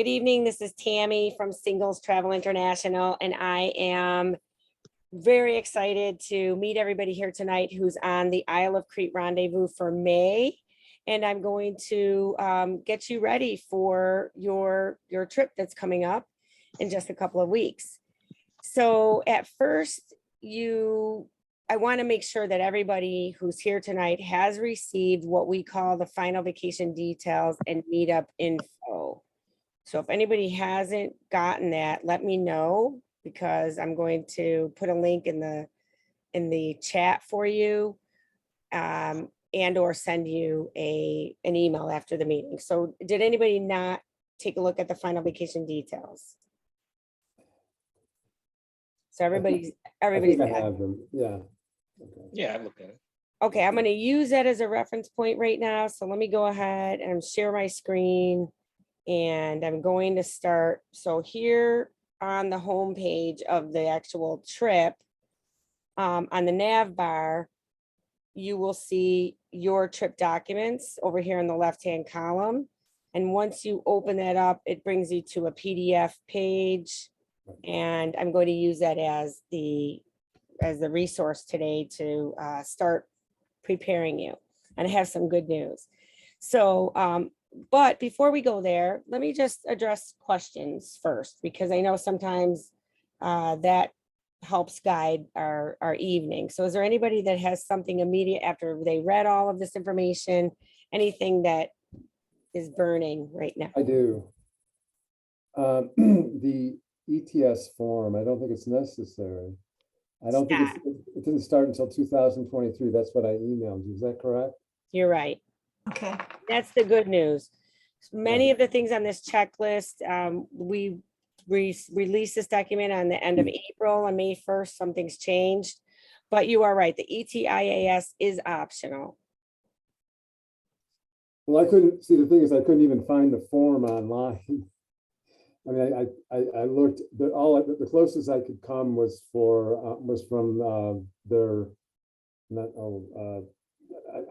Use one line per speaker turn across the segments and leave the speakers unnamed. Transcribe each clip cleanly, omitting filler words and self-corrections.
Good evening. This is Tammy from Singles Travel International, and I am very excited to meet everybody here tonight who's on the Isle of Crete Rendezvous for May. And I'm going to get you ready for your trip that's coming up in just a couple of weeks. So at first, I want to make sure that everybody who's here tonight has received what we call the final vacation details and meetup info. So if anybody hasn't gotten that, let me know, because I'm going to put a link in the chat for you, and or send you an email after the meeting. So did anybody not take a look at the final vacation details? So everybody's
I have them. Yeah.
Okay. Yeah, I looked at it.
Okay, I'm going to use that as a reference point right now. So let me go ahead and share my screen, and I'm going to start. So here on the home page of the actual trip, on the nav bar, you will see your trip documents over here in the left-hand column. And once you open that up, it brings you to a PDF page. And I'm going to use that as the resource today to start preparing you. And I have some good news. So, but before we go there, let me just address questions first, because I know sometimes that helps guide our evening. So is there anybody that has something immediate after they read all of this information, anything that is burning right now?
I do. The ETS form, I don't think it's necessary. I don't think it didn't start until 2023. That's what I emailed you. Is that correct?
You're right.
Okay.
That's the good news. Many of the things on this checklist, we released this document on the end of April. On May 1st, something's changed. But you are right. The ETIAS is optional.
Well, I couldn't see, the thing is I couldn't even find the form online. I mean, I looked, the closest I could come was from their,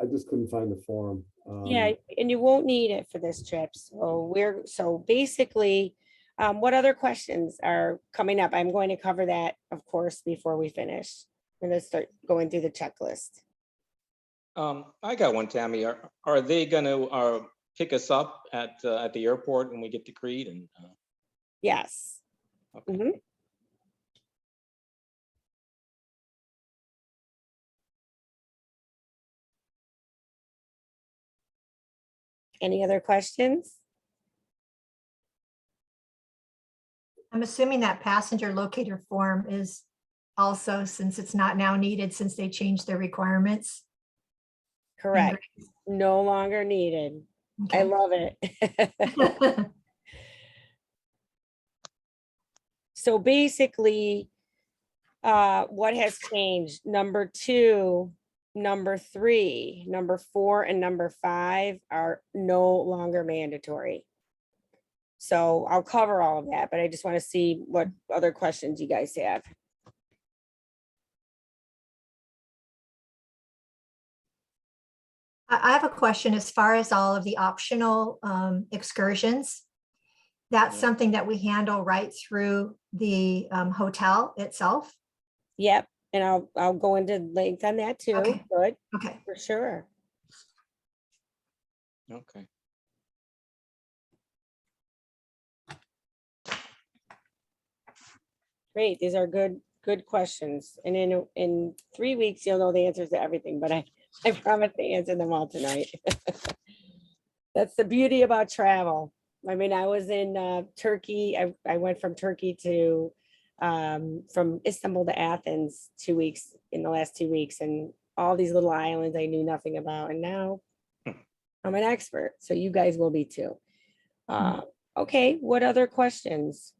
I just couldn't find the form.
Yeah, and you won't need it for this trip. So basically, what other questions are coming up? I'm going to cover that, of course, before we finish. I'm going to start going through the checklist.
I got one, Tammy. Are they going to pick us up at the airport when we get to Crete? And
yes.
Okay.
Mm-hmm. Any other questions?
I'm assuming that passenger locator form is also, since it's not now needed, since they changed their requirements.
Correct. No longer needed.
Okay.
I love it. So basically, what has changed? Number 2, number 3, number 4, and number 5 are no longer mandatory. So I'll cover all of that, but I just want to see what other questions you guys have.
I have a question as far as all of the optional excursions. That's something that we handle right through the hotel itself.
Yep, and I'll go into length on that too.
Okay.
Good.
Okay.
For sure.
Okay.
Great. These are good questions. And in 3 weeks, you'll know the answers to everything, but I promise to answer them all tonight. That's the beauty about travel. I mean, I was in Turkey. I went from Turkey to from Istanbul to Athens 2 weeks in the last 2 weeks, and all these little islands I knew nothing about. And now I'm an expert. So you guys will be too. Okay. What other questions?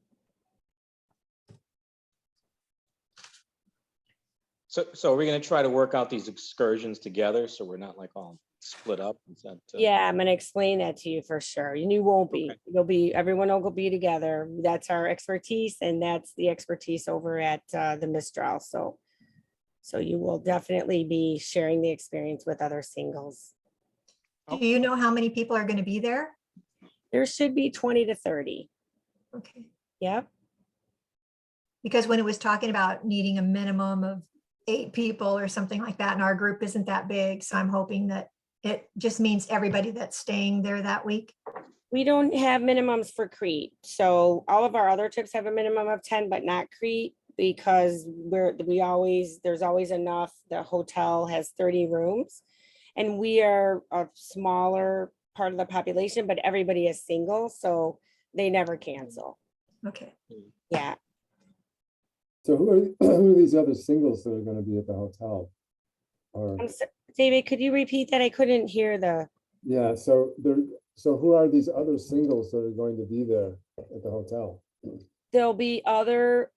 So are we going to try to work out these excursions together so we're not like all split up?
Yeah, I'm going to explain that to you for sure. And you won't be.
Okay.
You'll be. Everyone will be together. That's our expertise, and that's the expertise over at the Mistral. So you will definitely be sharing the experience with other singles.
Do you know how many people are going to be there?
There should be 20 to 30.
Okay.
Yep.
Because when it was talking about needing a minimum of 8 people or something like that, and our group isn't that big, so I'm hoping that it just means everybody that's staying there that week.
We don't have minimums for Crete. So all of our other trips have a minimum of 10, but not Crete because there's always enough. The hotel has 30 rooms and we are a smaller part of the population, but everybody is single, so they never cancel.
Okay.
Yeah.
So who are these other singles that are gonna be at the hotel? Or,
David, could you repeat that? I couldn't hear
yeah, so who are these other singles that are going to be there at the hotel?
there'll be other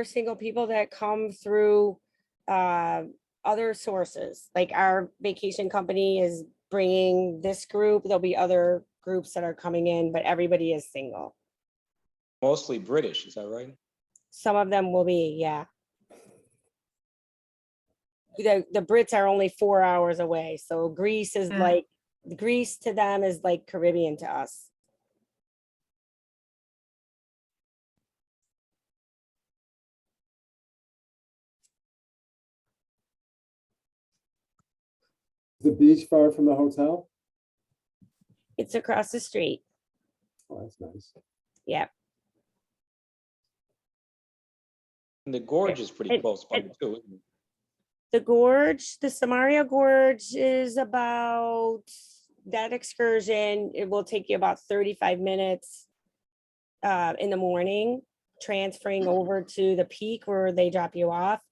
single people that come through other sources. Like our vacation company is bringing this group. There'll be other groups that are coming in, but everybody is single.
Mostly British, is that right?
Some of them will be, yeah. The Brits are only 4 hours away. So Greece is
Yeah.
like, Greece to them is like Caribbean to us.
Is the beach far from the hotel?
It's across the street.
Oh, that's nice.
Yep.
And the gorge is pretty
it-
close by
it-
too. Isn't it?
The gorge, the Samaria Gorge is about, that excursion, it will take you about 35 minutes in the morning, transferring over to the peak where they drop you off.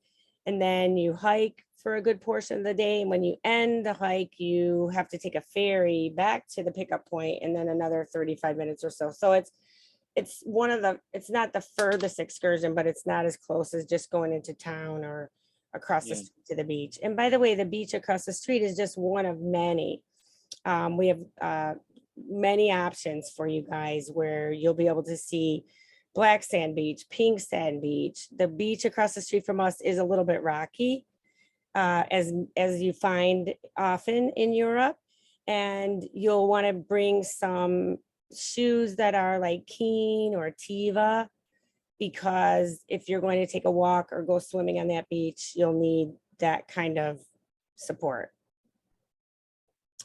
And then you hike for a good portion of the day. And when you end the hike, you have to take a ferry back to the pickup point and then another 35 minutes or so. So it's one of the, it's not the furthest excursion, but it's not as close as just going into town or across the
Yeah.
street to the beach. And by the way, the beach across the street is just one of many. We have many options for you guys where you'll be able to see black sand beach, pink sand beach. The beach across the street from us is a little bit rocky, as you find often in Europe. And you'll want to bring some shoes that are like Keen or Tiva, because if you're going to take a walk or go swimming on that beach, you'll need that kind of support.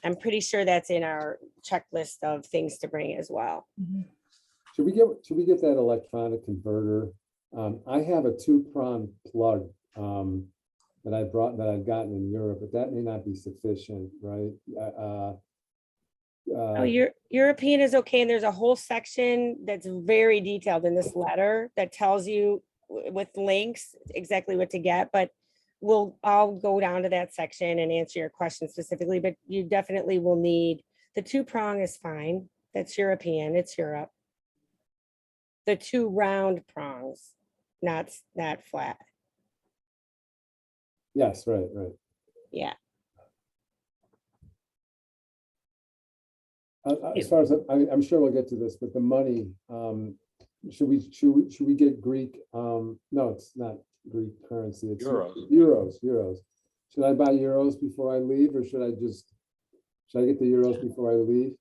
I'm pretty sure that's in our checklist of things to bring as well.
Mhm.
Should we get that electronic converter? I have a 2-prong plug that I've gotten in Europe, but that may not be sufficient, right?
Oh, European is okay. And there's a whole section that's very detailed in this letter that tells you with links exactly what to get, but I'll go down to that section and answer your question specifically, but you definitely will need, the 2-prong is fine. That's European, it's Europe. The 2 round prongs, not flat.
Yes, right.
Yeah.
As far as, I'm sure we'll get to this, but the money, should we get Greek? No, it's not Greek currency. It's Euros. Should I buy euros before I leave, or should I get the euros before I leave?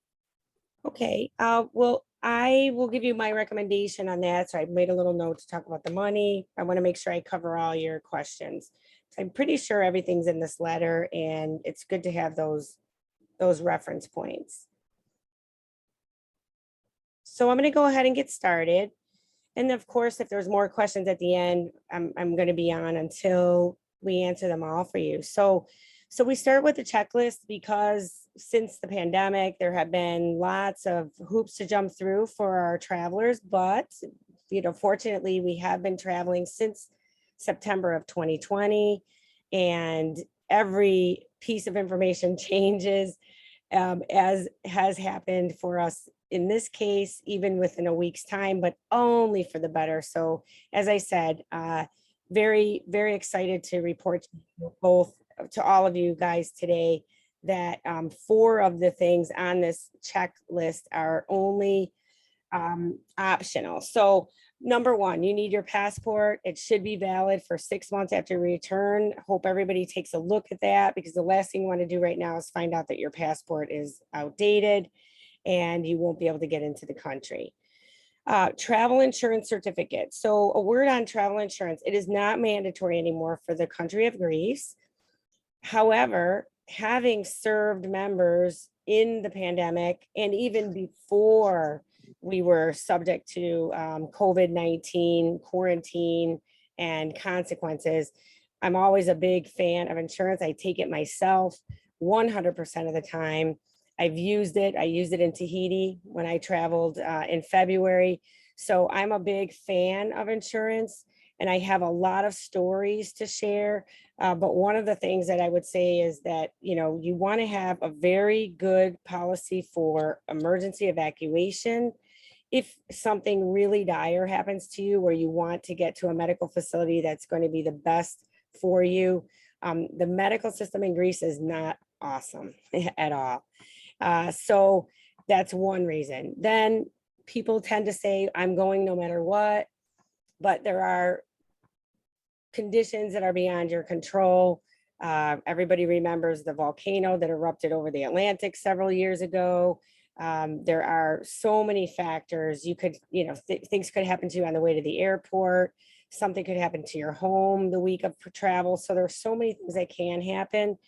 Okay, well, I will give you my recommendation on that. So I made a little note to talk about the money. I want to make sure I cover all your questions. So I'm pretty sure everything's in this letter and it's good to have those reference points. So I'm going to go ahead and get started. And of course, if there's more questions at the end, I'm going to be on until we answer them all for you. So we start with the checklist because since the pandemic, there have been lots of hoops to jump through for our travelers, but fortunately, we have been traveling since September of 2020, and every piece of information changes, as has happened for us in this case, even within a week's time, but only for the better. So as I said, very, very excited to report to all of you guys today that 4 of the things on this checklist are only optional. So number 1, you need your passport. It should be valid for 6 months after return. Hope everybody takes a look at that, because the last thing you want to do right now is find out that your passport is outdated and you won't be able to get into the country. Travel insurance certificate. So a word on travel insurance, it is not mandatory anymore for the country of Greece. However, having served members in the pandemic and even before we were subject to COVID-19 quarantine and consequences, I'm always a big fan of insurance. I take it myself 100% of the time. I've used it. I used it in Tahiti when I traveled in February. So I'm a big fan of insurance and I have a lot of stories to share. But one of the things that I would say is that, you know, you want to have a very good policy for emergency evacuation. If something really dire happens to you where you want to get to a medical facility that's going to be the best for you, the medical system in Greece is not awesome at all. So that's one reason. Then people tend to say, I'm going no matter what, but there are conditions that are beyond your control. Everybody remembers the volcano that erupted over the Atlantic several years ago. There are so many factors. You could, you know, things could happen to you on the way to the airport. Something could happen to your home the week of travel. So there's so many things that can happen.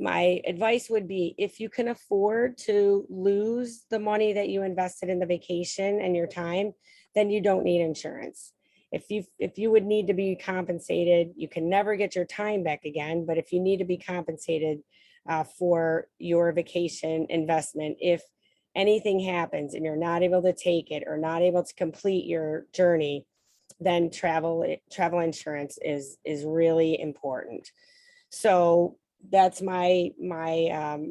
My advice would be, if you can afford to lose the money that you invested in the vacation and your time, then you don't need insurance. If you would need to be compensated, you can never get your time back again. But if you need to be compensated for your vacation investment, if anything happens and you're not able to take it or not able to complete your journey, then travel insurance is really important. So that's my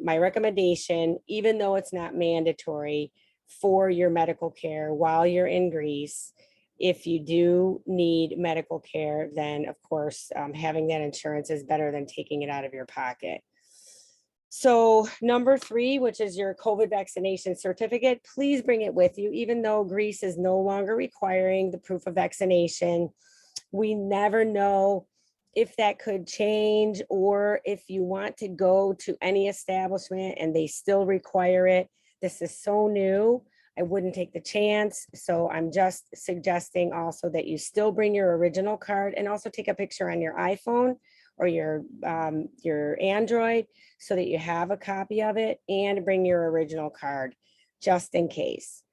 recommendation, even though it's not mandatory for your medical care while you're in Greece. If you do need medical care, then of course, having that insurance is better than taking it out of your pocket. So number 3, which is your COVID vaccination certificate, please bring it with you. Even though Greece is no longer requiring the proof of vaccination, we never know if that could change, or if you want to go to any establishment and they still require it. This is so new, I wouldn't take the chance. So I'm just suggesting also that you still bring your original card and also take a picture on your iPhone or your Android so that you have a copy of it, and bring your original card just in case.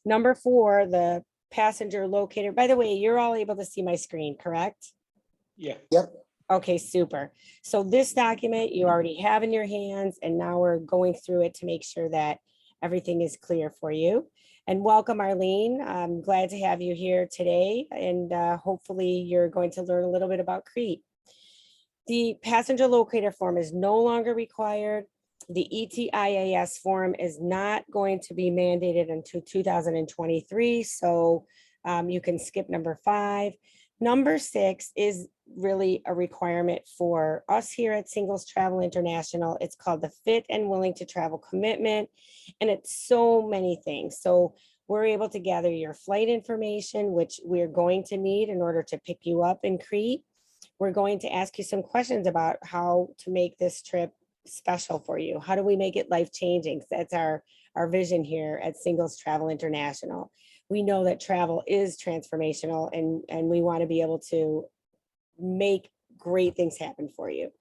Number 4, the passenger locator. By the way, you're all able to see my screen, correct?
Yeah.
Yep.
Okay, super. So this document you already have in your hands, and now we're going through it to make sure that everything is clear for you. And welcome, Arlene. I'm glad to have you here today, and hopefully you're going to learn a little bit about Crete. The passenger locator form is no longer required. The ETIAS form is not going to be mandated until 2023, so you can skip number 5. Number 6 is really a requirement for us here at Singles Travel International. It's called the Fit and Willing to Travel Commitment, and it's so many things. So we're able to gather your flight information, which we're going to need in order to pick you up in Crete. We're going to ask you some questions about how to make this trip special for you. How do we make it life-changing? That's our vision here at Singles Travel International. We know that travel is transformational, and we want to be able to make great things happen for you.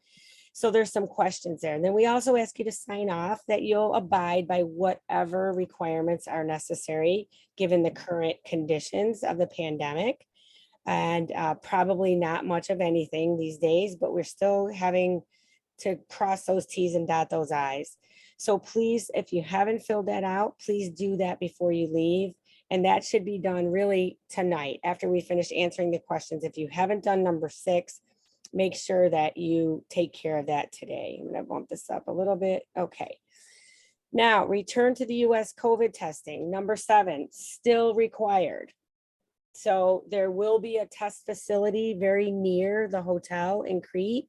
So there's some questions there. And then we also ask you to sign off that you'll abide by whatever requirements are necessary given the current conditions of the pandemic. And probably not much of anything these days, but we're still having to cross those T's and dot those I's. So please, if you haven't filled that out, please do that before you leave. And that should be done really tonight after we finish answering the questions. If you haven't done number 6, make sure that you take care of that today. I'm going to bump this up a little bit. Okay. Now, return to the US COVID testing. Number 7, still required. So there will be a test facility very near the hotel in Crete.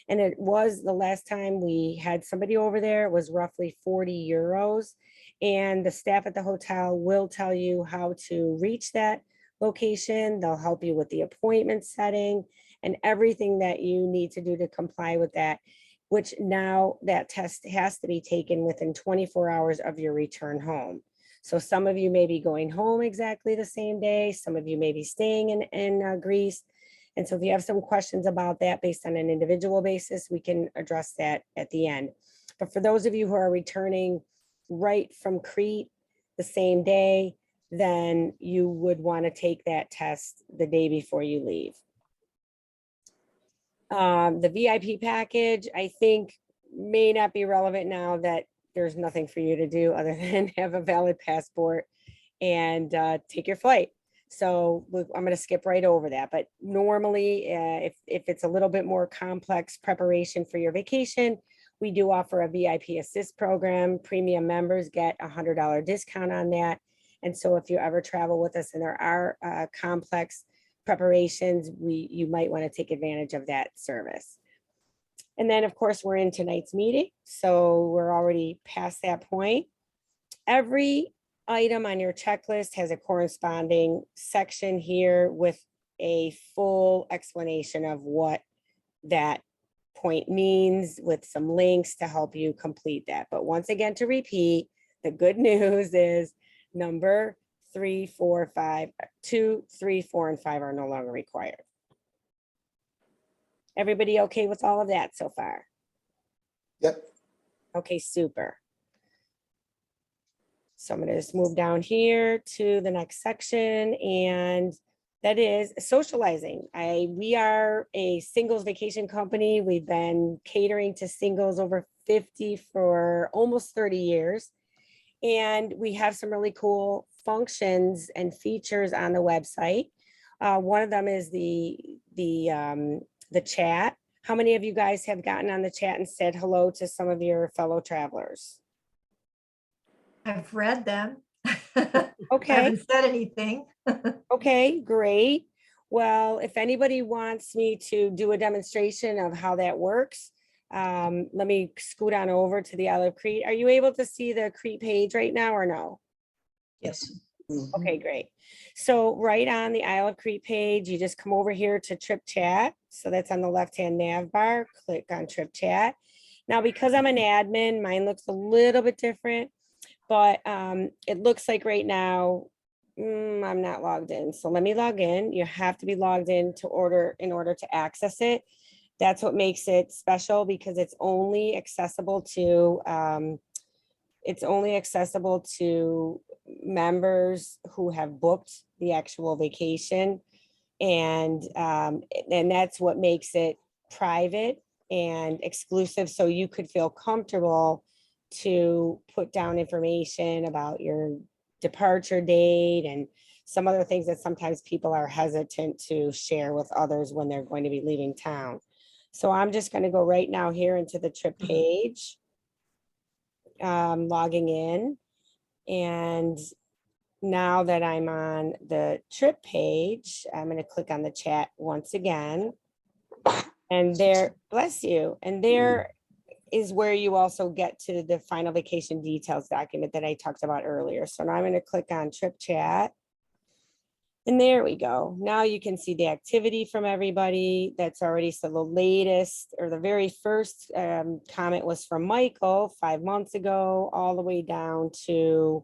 And it was, the last time we had somebody over there, it was roughly 40 euros. And the staff at the hotel will tell you how to reach that location. They'll help you with the appointment setting and everything that you need to do to comply with that, which now that test has to be taken within 24 hours of your return home. So some of you may be going home exactly the same day. Some of you may be staying in Greece. And so if you have some questions about that based on an individual basis, we can address that at the end. But for those of you who are returning right from Crete the same day, then you would want to take that test the day before you leave. The VIP package, I think, may not be relevant now that there's nothing for you to do other than have a valid passport and take your flight. So I'm going to skip right over that. But normally, if it's a little bit more complex preparation for your vacation, we do offer a VIP assist program. Premium members get a $100 discount on that. And so if you ever travel with us and there are complex preparations, you might want to take advantage of that service. And then, of course, we're in tonight's meeting. So we're already past that point. Every item on your checklist has a corresponding section here with a full explanation of what that point means, with some links to help you complete that. But once again, to repeat, the good news is number 3, 4, 5, 2, 3, 4, and 5 are no longer required. Everybody okay with all of that so far?
Yep.
Okay, super. So I'm going to just move down here to the next section, and that is socializing. We are a singles vacation company. We've been catering to singles over 50 for almost 30 years. And we have some really cool functions and features on the website. One of them is the chat. How many of you guys have gotten on the chat and said hello to some of your fellow travelers?
I've read them. I
Okay.
haven't said anything.
Okay, great. Well, if anybody wants me to do a demonstration of how that works, let me scoot on over to the Isle of Crete. Are you able to see the Crete page right now or no?
Yes.
Okay, great. So right on the Isle of Crete page, you just come over here to Trip Chat. So that's on the left-hand nav bar. Click on Trip Chat. Now, because I'm an admin, mine looks a little bit different, but it looks like right now, I'm not logged in. So let me log in. You have to be logged in in order to access it. That's what makes it special, because it's only accessible to members who have booked the actual vacation. And that's what makes it private and exclusive. So you could feel comfortable to put down information about your departure date and some other things that sometimes people are hesitant to share with others when they're going to be leaving town. So I'm just going to go right now here into the trip page, logging in. And now that I'm on the trip page, I'm going to click on the chat once again. And there, bless you. And there is where you also get to the final vacation details document that I talked about earlier. So now I'm going to click on trip chat. And there we go. Now you can see the activity from everybody that's already. So the latest, or the very first comment was from Michael 5 months ago, all the way down to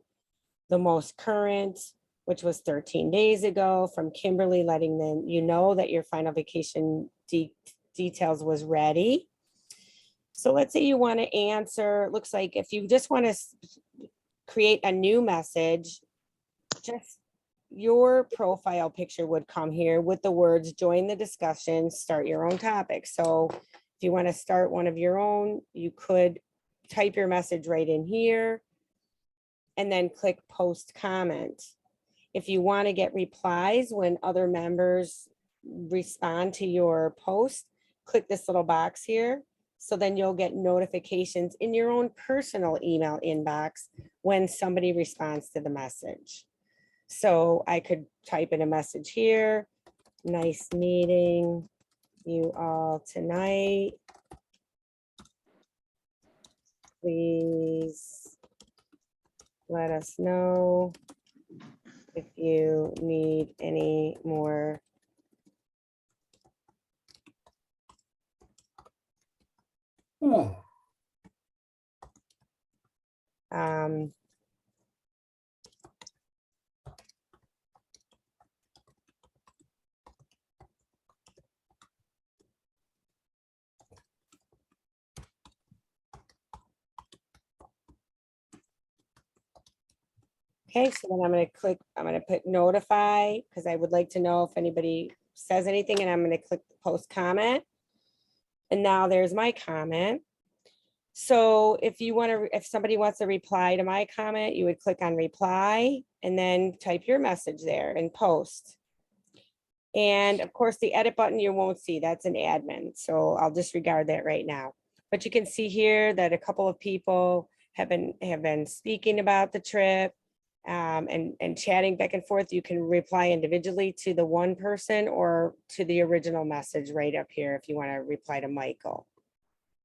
the most current, which was 13 days ago, from Kimberly, letting them know that your final vacation details was ready. So let's say you want to answer, looks like if you just want to create a new message, just your profile picture would come here with the words, join the discussion, start your own topic. So if you want to start one of your own, you could type your message right in here and then click post comment. If you want to get replies when other members respond to your post, click this little box here. So then you'll get notifications in your own personal email inbox when somebody responds to the message. So I could type in a message here. Nice meeting you all tonight. Please let us know if you need any more Okay, so then I'm gonna put notify, because I would like to know if anybody says anything, and I'm gonna click the post comment. And now there's my comment. So if you want to, if somebody wants to reply to my comment, you would click on reply and then type your message there and post. And of course, the edit button you won't see, that's an admin. So I'll disregard that right now. But you can see here that a couple of people have been speaking about the trip and chatting back and forth. You can reply individually to the one person or to the original message right up here if you want to reply to Michael.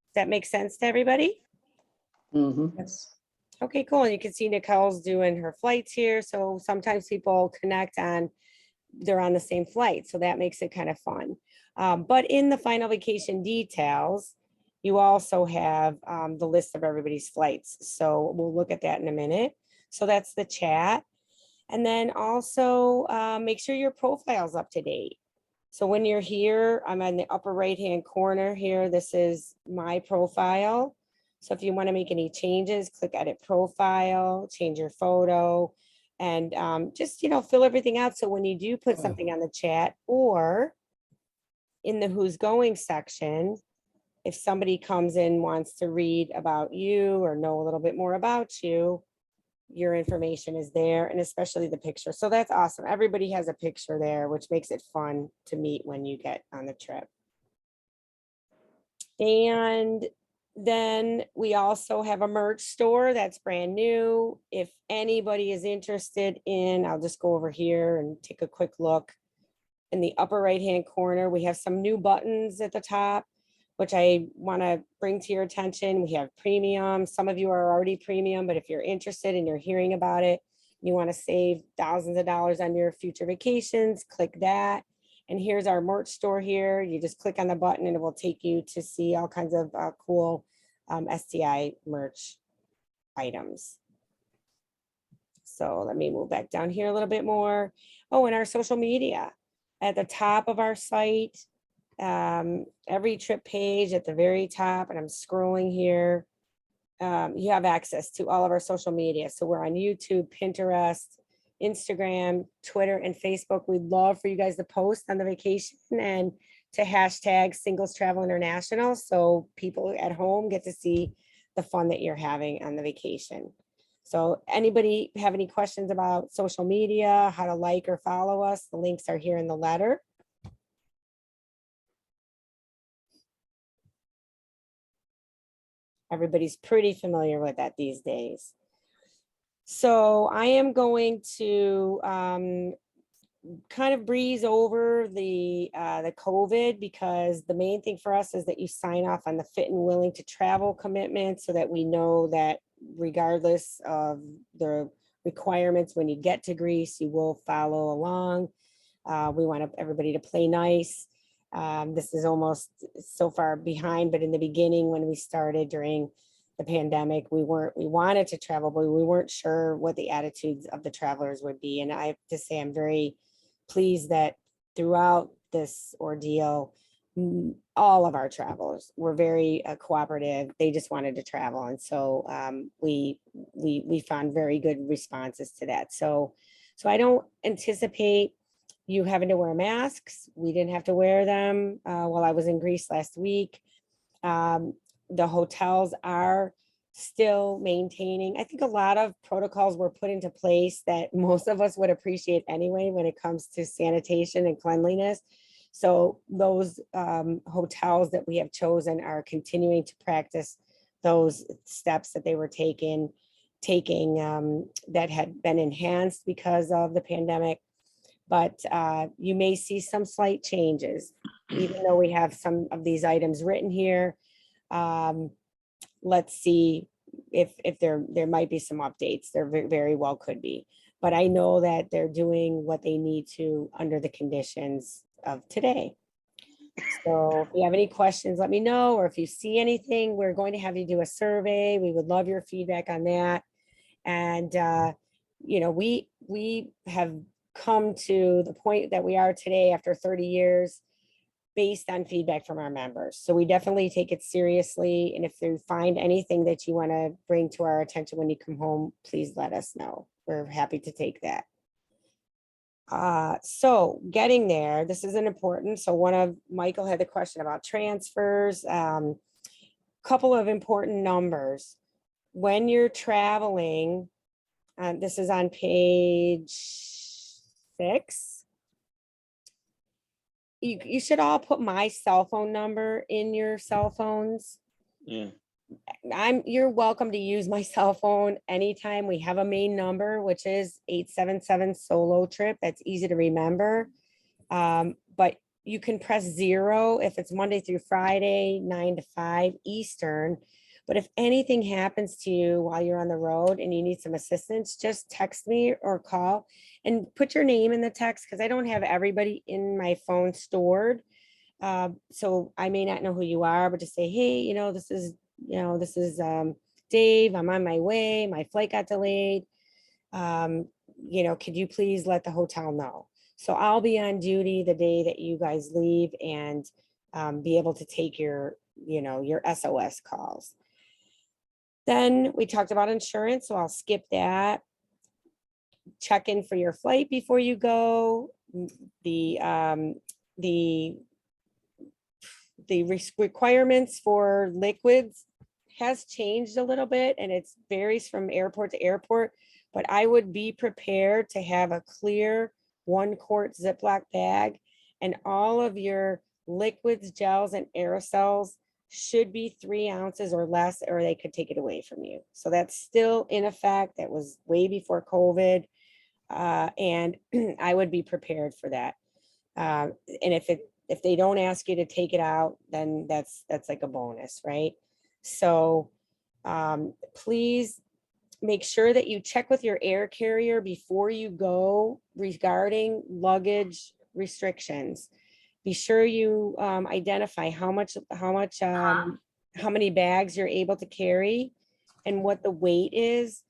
Does that make sense to everybody?
Yes.
Okay, cool. And you can see Nicole's doing her flights here. So sometimes people connect on, they're on the same flight. So that makes it kind of fun. But in the final vacation details, you also have the list of everybody's flights. So we'll look at that in a minute. So that's the chat. And then also make sure your profile's up to date. So when you're here, I'm on the upper right-hand corner here. This is my profile. So if you want to make any changes, click edit profile, change your photo, and just, fill everything out. So when you do put something on the chat or in the who's going section, if somebody comes in, wants to read about you or know a little bit more about you, your information is there, and especially the picture. So that's awesome. Everybody has a picture there, which makes it fun to meet when you get on the trip. And then we also have a merch store that's brand new. If anybody is interested in, I'll just go over here and take a quick look. In the upper right-hand corner, we have some new buttons at the top, which I want to bring to your attention. We have premium. Some of you are already premium, but if you're interested and you're hearing about it, you want to save thousands of dollars on your future vacations, click that. And here's our merch store here. You just click on the button and it will take you to see all kinds of cool STI merch items. So let me move back down here a little bit more. Oh, and our social media at the top of our site. Every trip page at the very top, and I'm scrolling here, you have access to all of our social media. So we're on YouTube, Pinterest, Instagram, Twitter, and Facebook. We'd love for you guys to post on the vacation and to hashtag Singles Travel International, so people at home get to see the fun that you're having on the vacation. So anybody have any questions about social media, how to like or follow us? The links are here in the letter. Everybody's pretty familiar with that these days. So I am going to kind of breeze over the COVID, because the main thing for us is that you sign off on the fit and willing to travel commitment, so that we know that regardless of the requirements, when you get to Greece, you will follow along. We want everybody to play nice. This is almost so far behind, but in the beginning, when we started during the pandemic, we wanted to travel, but we weren't sure what the attitudes of the travelers would be. And I have to say, I'm very pleased that throughout this ordeal, all of our travelers were very cooperative. They just wanted to travel. And so we found very good responses to that. So I don't anticipate you having to wear masks. We didn't have to wear them while I was in Greece last week. The hotels are still maintaining, I think a lot of protocols were put into place that most of us would appreciate anyway when it comes to sanitation and cleanliness. So those hotels that we have chosen are continuing to practice those steps that they were taking that had been enhanced because of the pandemic. But you may see some slight changes, even though we have some of these items written here. Let's see if there might be some updates. There very well could be. But I know that they're doing what they need to under the conditions of today. So if you have any questions, let me know. Or if you see anything, we're going to have you do a survey. We would love your feedback on that. And, we have come to the point that we are today after 30 years. based on feedback from our members. So we definitely take it seriously. And if you find anything that you want to bring to our attention when you come home, please let us know. We're happy to take that. So getting there, this isn't important. So Michael had a question about transfers. Couple of important numbers. When you're traveling, this is on page 6. You should all put my cell phone number in your cell phones.
Yeah.
You're welcome to use my cell phone anytime. We have a main number, which is 877 solo trip. That's easy to remember. But you can press 0 if it's Monday through Friday, 9 to 5 Eastern. But if anything happens to you while you're on the road and you need some assistance, just text me or call and put your name in the text, because I don't have everybody in my phone stored. So I may not know who you are, but just say, hey, this is Dave, I'm on my way, my flight got delayed. Could you please let the hotel know? So I'll be on duty the day that you guys leave and be able to take your SOS calls. Then we talked about insurance, so I'll skip that. Check in for your flight before you go. The requirements for liquids has changed a little bit, and it varies from airport to airport, but I would be prepared to have a clear 1-quart Ziploc bag, and all of your liquids, gels, and aerosols should be 3 ounces or less, or they could take it away from you. So that's still in effect. That was way before COVID. And I would be prepared for that. And if they don't ask you to take it out, then that's like a bonus, right? So please make sure that you check with your air carrier before you go regarding luggage restrictions. Be sure you identify how many bags you're able to carry and what the weight is,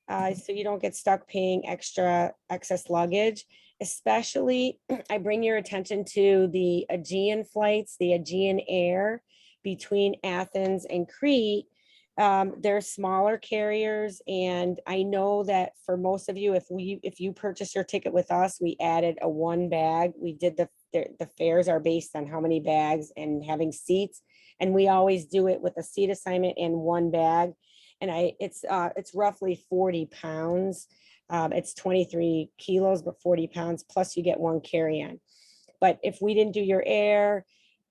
so you don't get stuck paying excess luggage. Especially, I bring your attention to the Aegean flights, the Aegean Air between Athens and Crete. They're smaller carriers, and I know that for most of you, if you purchase your ticket with us, we added a 1 bag. We did the fares are based on how many bags and having seats, and we always do it with a seat assignment and 1 bag. And it's roughly 40 pounds. It's 23 kilos, but 40 pounds, plus you get 1 carry-on. But if we didn't do your air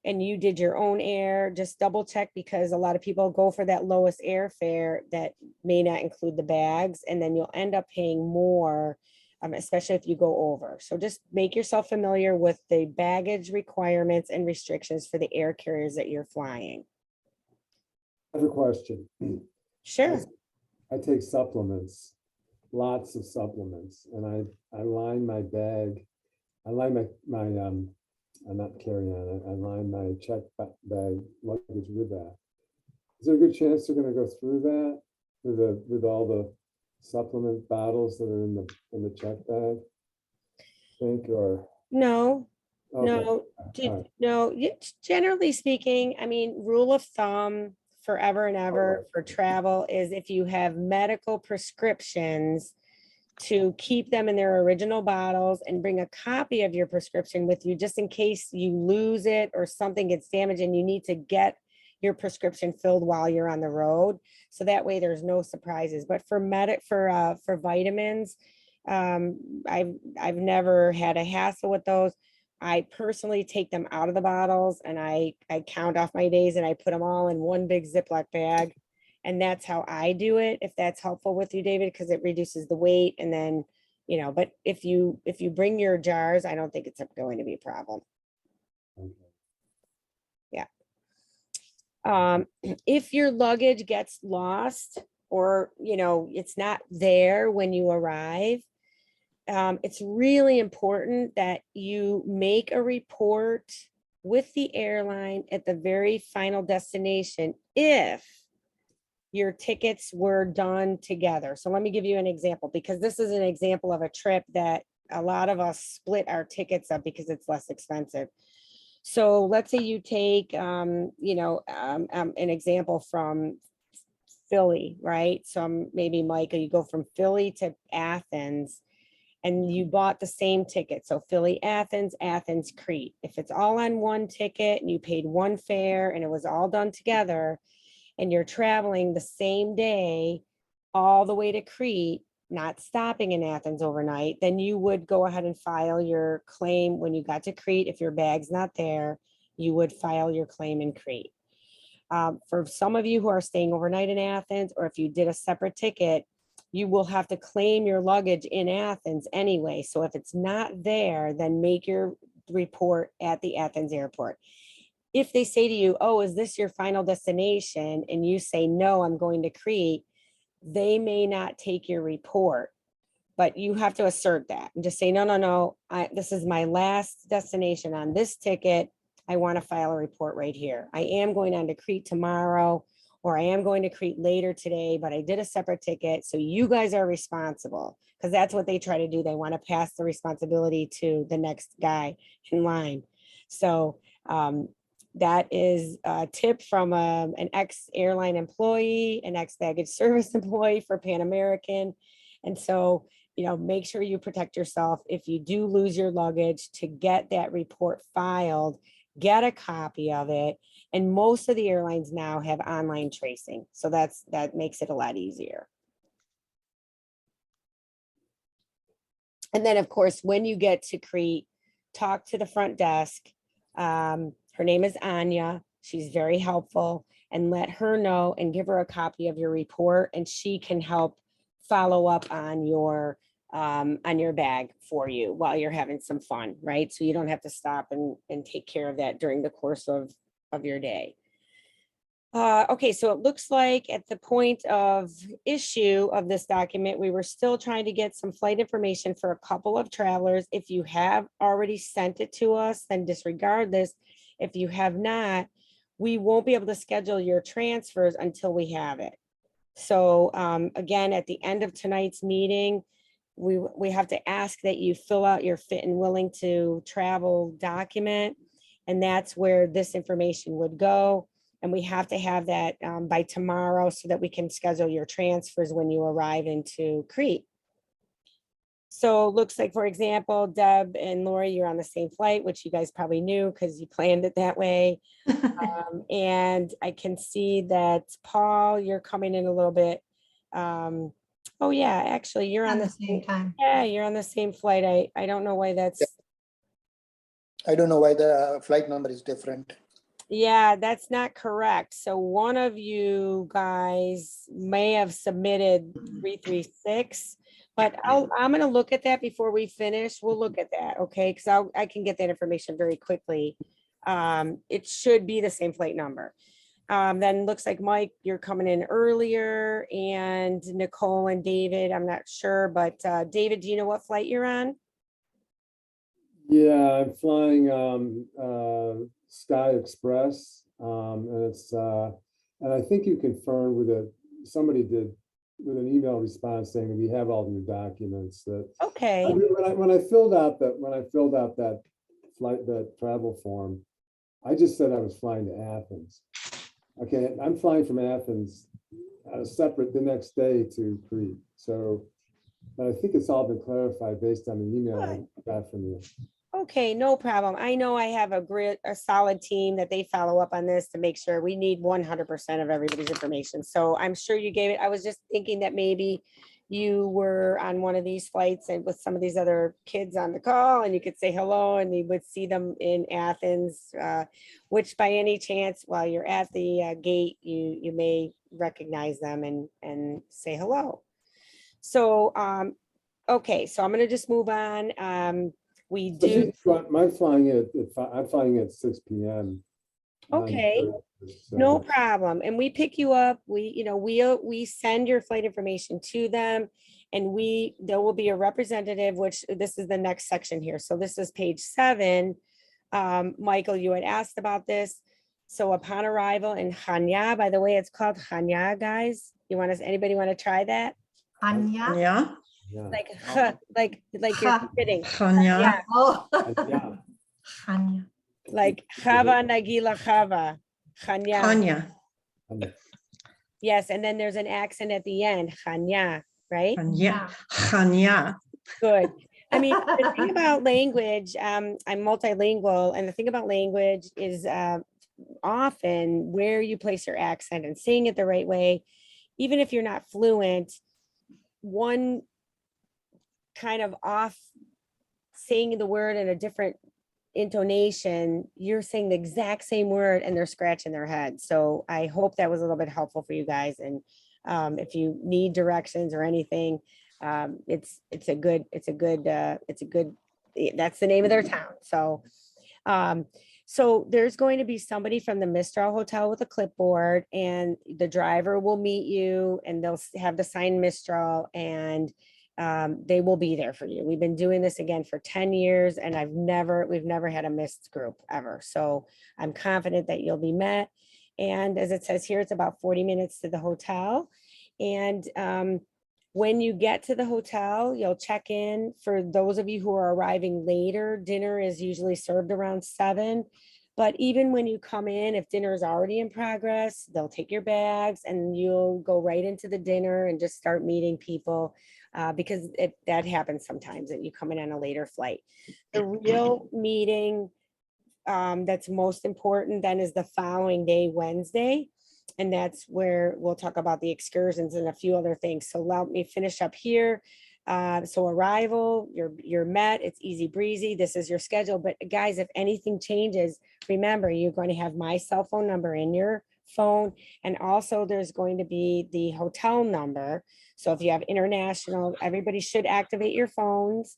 and you did your own air, just double check, because a lot of people go for that lowest airfare that may not include the bags, and then you'll end up paying more, especially if you go over. So just make yourself familiar with the baggage requirements and restrictions for the air carriers that you're flying.
I have a question.
Sure.
I take supplements, lots of supplements, and I line my bag. I line I'm not carrying on. I line my check bag luggage with that. Is there a good chance they're going to go through that with all the supplement bottles that are in the check bag? Think or
No,
okay.
no,
All right.
no. Generally speaking, I mean, rule of thumb forever and ever for travel is if you have medical prescriptions, to keep them in their original bottles and bring a copy of your prescription with you, just in case you lose it or something gets damaged and you need to get your prescription filled while you're on the road. So that way there's no surprises. But for vitamins, I've never had a hassle with those. I personally take them out of the bottles and I count off my days and I put them all in 1 big Ziploc bag. And that's how I do it, if that's helpful with you, David, because it reduces the weight. And then, but if you bring your jars, I don't think it's going to be a problem. Yeah. If your luggage gets lost or, it's not there when you arrive, it's really important that you make a report with the airline at the very final destination if your tickets were done together. So let me give you an example, because this is an example of a trip that a lot of us split our tickets up because it's less expensive. So let's say you take, an example from Philly, right? So maybe Michael, you go from Philly to Athens and you bought the same ticket. So Philly, Athens, Athens, Crete. If it's all on one ticket and you paid one fare and it was all done together and you're traveling the same day all the way to Crete, not stopping in Athens overnight, then you would go ahead and file your claim when you got to Crete. If your bag's not there, you would file your claim in Crete. For some of you who are staying overnight in Athens, or if you did a separate ticket, you will have to claim your luggage in Athens anyway. So if it's not there, then make your report at the Athens airport. If they say to you, oh, is this your final destination? And you say, no, I'm going to Crete, they may not take your report, but you have to assert that and just say, no, this is my last destination on this ticket. I want to file a report right here. I am going on to Crete tomorrow, or I am going to Crete later today, but I did a separate ticket. So you guys are responsible, because that's what they try to do. They want to pass the responsibility to the next guy in line. So that is a tip from an ex-airline employee, an ex-baggage service employee for Pan American. And so, make sure you protect yourself. If you do lose your luggage, to get that report filed, get a copy of it. And most of the airlines now have online tracing. So that makes it a lot easier. And then, of course, when you get to Crete, talk to the front desk. Her name is Anya. She's very helpful, and let her know and give her a copy of your report, and she can help follow up on your bag for you while you're having some fun, right? So you don't have to stop and take care of that during the course of your day. Okay, so it looks like at the point of issue of this document, we were still trying to get some flight information for a couple of travelers. If you have already sent it to us, then disregard this. If you have not, we won't be able to schedule your transfers until we have it. So again, at the end of tonight's meeting, we have to ask that you fill out your fit and willing to travel document. And that's where this information would go. And we have to have that by tomorrow so that we can schedule your transfers when you arrive into Crete. So it looks like, for example, Deb and Lori, you're on the same flight, which you guys probably knew because you planned it that way. And I can see that Paul, you're coming in a little bit. Oh yeah, actually you're on the
same time.
Yeah, you're on the same flight. I don't know why that's.
I don't know why the flight number is different.
Yeah, that's not correct. So one of you guys may have submitted 336, but I'm going to look at that before we finish. We'll look at that, okay? Because I can get that information very quickly. It should be the same flight number. Then looks like Mike, you're coming in earlier, and Nicole and David, I'm not sure, but David, do you know what flight you're on?
Yeah, I'm flying Sky Express, and it's and I think you confirmed with somebody did with an email response saying that we have all your documents. That
Okay.
when I filled out that flight, that travel form, I just said I was flying to Athens. Okay, I'm flying from Athens separate the next day to Crete. So, but I think it's all been clarified based on the email I got from you.
Okay, no problem. I know I have a solid team that they follow up on this to make sure. We need 100% of everybody's information. So I'm sure you gave it. I was just thinking that maybe you were on one of these flights and with some of these other kids on the call, and you could say hello and you would see them in Athens, which by any chance while you're at the gate, you may recognize them and say hello. So, okay, so I'm going to just move on. We do.
I'm flying at 6 p.m.
Okay, no problem. And we pick you up. We send your flight information to them, and there will be a representative, which this is the next section here. So this is page 7. Michael, you had asked about this. So upon arrival in Hanya, by the way, it's called Hanya, guys. Anybody want to try that?
Hanya.
Yeah.
Yeah.
Like you're kidding.
Hanya.
Oh.
Yeah.
Hanya.
Like Chava Nagila Chava, Chanya.
Hanya,
Yes, and then there's an accent at the end, Chanya, right?
Hanya, Hanya.
Good. I mean, the thing about language, I'm multilingual, and the thing about language is often where you place your accent and saying it the right way, even if you're not fluent, one kind of off saying the word in a different intonation, you're saying the exact same word and they're scratching their head. So I hope that was a little bit helpful for you guys. And if you need directions or anything, it's a good, that's the name of their town. So, so there's going to be somebody from the Mistral Hotel with a clipboard, and the driver will meet you, and they'll have the sign Mistral, and they will be there for you. We've been doing this again for 10 years, and we've never had a missed group ever. So I'm confident that you'll be met. And as it says here, it's about 40 minutes to the hotel. And when you get to the hotel, you'll check in. For those of you who are arriving later, dinner is usually served around 7. But even when you come in, if dinner is already in progress, they'll take your bags and you'll go right into the dinner and just start meeting people, because that happens sometimes that you come in on a later flight. The real meeting that's most important then is the following day, Wednesday. And that's where we'll talk about the excursions and a few other things. So let me finish up here. So arrival, you're met, it's easy breezy. This is your schedule. But guys, if anything changes, remember, you're going to have my cell phone number in your phone. And also there's going to be the hotel number. So if you have international, everybody should activate your phones.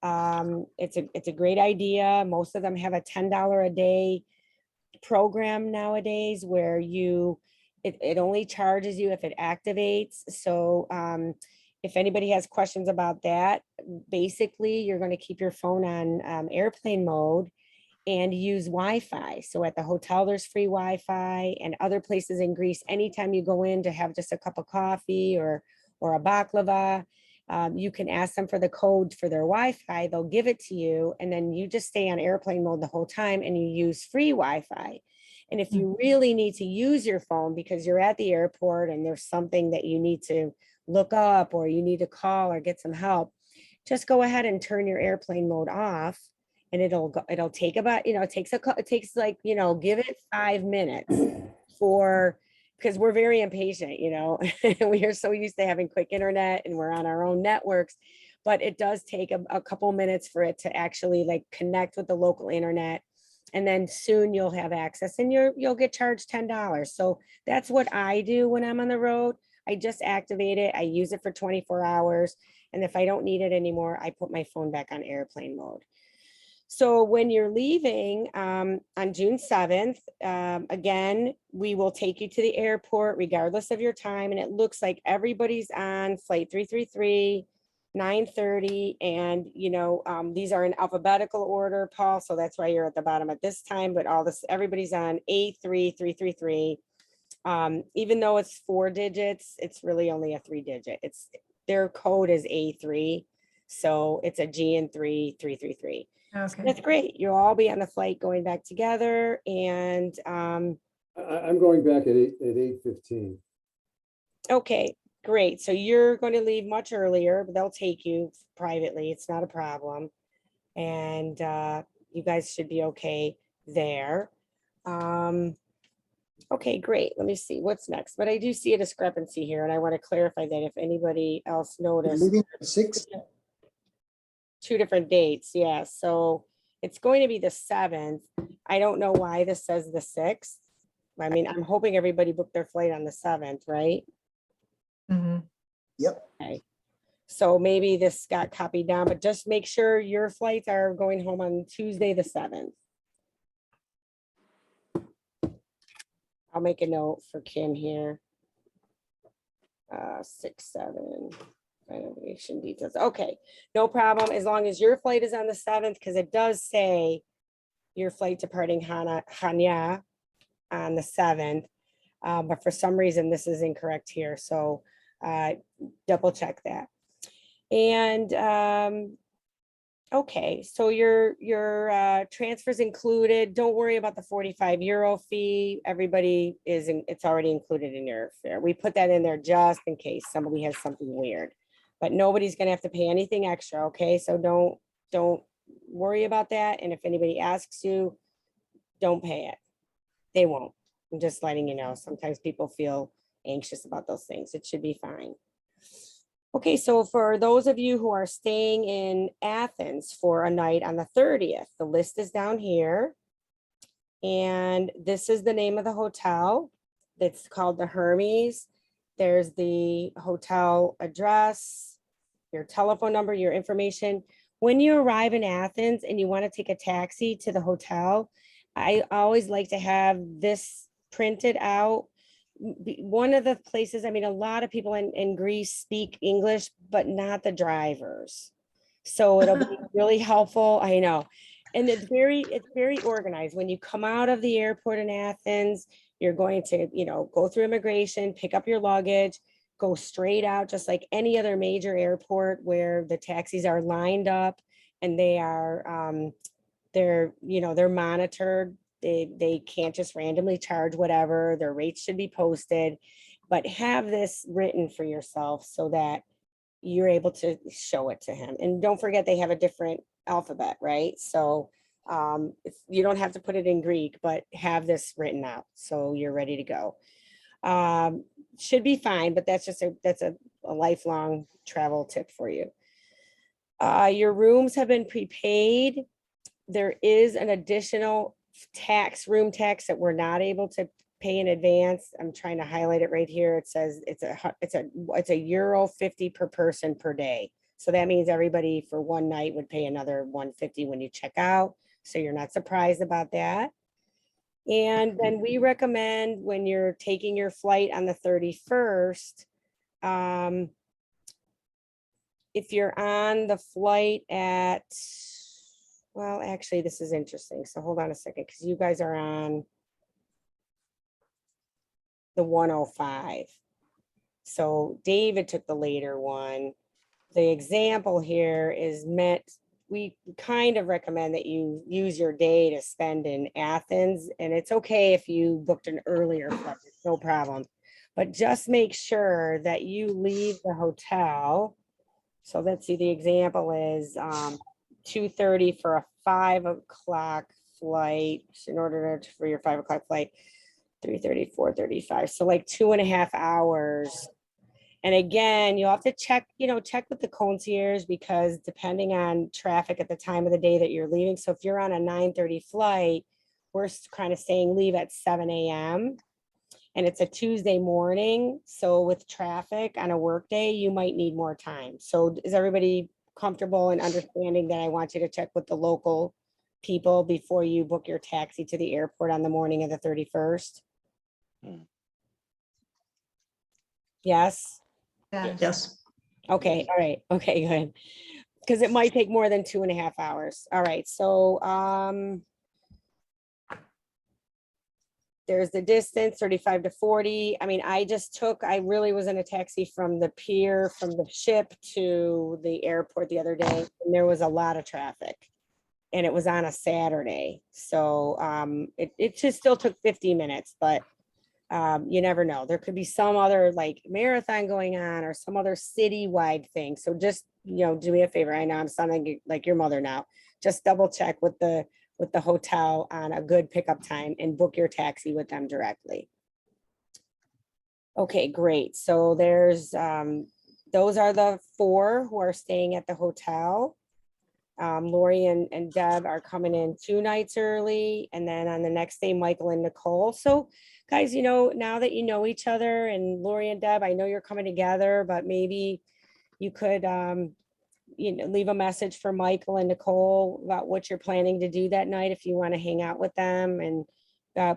It's a great idea. Most of them have a $10 a day program nowadays where it only charges you if it activates. So if anybody has questions about that, basically you're going to keep your phone on airplane mode and use Wi-Fi. So at the hotel, there's free Wi-Fi, and other places in Greece, anytime you go in to have just a cup of coffee or a baklava, you can ask them for the code for their Wi-Fi. They'll give it to you, and then you just stay on airplane mode the whole time and you use free Wi-Fi. And if you really need to use your phone because you're at the airport and there's something that you need to look up or you need to call or get some help, just go ahead and turn your airplane mode off, and it'll take about, it takes like, give it 5 minutes because we're very impatient, we are so used to having quick internet and we're on our own networks, but it does take a couple minutes for it to actually like connect with the local internet. And then soon you'll have access and you'll get charged $10. So that's what I do when I'm on the road. I just activate it. I use it for 24 hours. And if I don't need it anymore, I put my phone back on airplane mode. So when you're leaving on June 7th, again, we will take you to the airport regardless of your time. And it looks like everybody's on flight 333, 9:30. And, these are in alphabetical order, Paul. So that's why you're at the bottom at this time. But everybody's on A3333. Even though it's 4 digits, it's really only a 3-digit. Their code is A3. So it's a GN3 333.
Okay.
That's great. You'll all be on the flight going back together. And
I'm going back at 8:15.
okay, great. So you're going to leave much earlier, but they'll take you privately. It's not a problem. And you guys should be okay there. Okay, great. Let me see what's next. But I do see a discrepancy here, and I want to clarify that if anybody else noticed.
Leaving at 6.
2 different dates, yeah. So it's going to be the 7th. I don't know why this says the 6th. I mean, I'm hoping everybody booked their flight on the 7th, right?
Mhm.
Yep.
Okay. So maybe this got copied down, but just make sure your flights are going home on Tuesday, the 7th. I'll make a note for Kim here. 6-7. Renovation details. Okay, no problem. As long as your flight is on the 7th, because it does say your flight departing Hanya on the 7th. But for some reason, this is incorrect here. So double check that. And Okay, so your transfers included. Don't worry about the 45 euro fee. Everybody it's already included in your fare. We put that in there just in case somebody has something weird. But nobody's gonna have to pay anything extra, okay? So don't worry about that. And if anybody asks you, don't pay it. They won't. I'm just letting you know. Sometimes people feel anxious about those things. It should be fine. Okay, so for those of you who are staying in Athens for a night on the 30th, the list is down here. And this is the name of the hotel. It's called the Hermes. There's the hotel address, your telephone number, your information. When you arrive in Athens and you want to take a taxi to the hotel, I always like to have this printed out. One of the places, I mean, a lot of people in Greece speak English, but not the drivers. So it'll be really helpful. I know. And it's very organized. When you come out of the airport in Athens, you're going to, go through immigration, pick up your luggage, go straight out, just like any other major airport where the taxis are lined up and they are, they're monitored. They can't just randomly charge whatever. Their rates should be posted, but have this written for yourself so that you're able to show it to him. And don't forget, they have a different alphabet, right? So you don't have to put it in Greek, but have this written out so you're ready to go. Should be fine, but that's a lifelong travel tip for you. Your rooms have been prepaid. There is an additional room tax that we're not able to pay in advance. I'm trying to highlight it right here. It says it's a €50 per person per day. So that means everybody for one night would pay another 150 when you check out. So you're not surprised about that. And then we recommend when you're taking your flight on the 31st, if you're on the flight at, well, actually, this is interesting. So hold on a second, because you guys are on the 105. So David took the later one. The example here is we kind of recommend that you use your day to spend in Athens, and it's okay if you booked an earlier flight, it's no problem. But just make sure that you leave the hotel. So let's see, the example is 2:30 for a 5 o'clock flight. In order for your 5 o'clock flight, 3:30, 4:35. So like 2.5 hours. And again, you'll have to check with the concierge, because depending on traffic at the time of the day that you're leaving. So if you're on a 9:30 flight, we're kind of saying leave at 7 a.m. and it's a Tuesday morning. So with traffic on a work day, you might need more time. So is everybody comfortable in understanding that I want you to check with the local people before you book your taxi to the airport on the morning of the 31st? Yes?
Yes.
Okay, all right. Okay, good. Because it might take more than 2.5 hours. All right, so there's the distance, 35 to 40. I mean, I really was in a taxi from the pier, from the ship to the airport the other day, and there was a lot of traffic. And it was on a Saturday. So it just still took 50 minutes, but you never know. There could be some other like marathon going on or some other citywide thing. So just, do me a favor. I know I'm sounding like your mother now. Just double check with the hotel on a good pickup time and book your taxi with them directly. Okay, great. So there's, those are the 4 who are staying at the hotel. Lori and Deb are coming in 2 nights early. And then on the next day, Michael and Nicole. So guys, now that you know each other, and Lori and Deb, I know you're coming together, but maybe you could, leave a message for Michael and Nicole about what you're planning to do that night if you want to hang out with them. And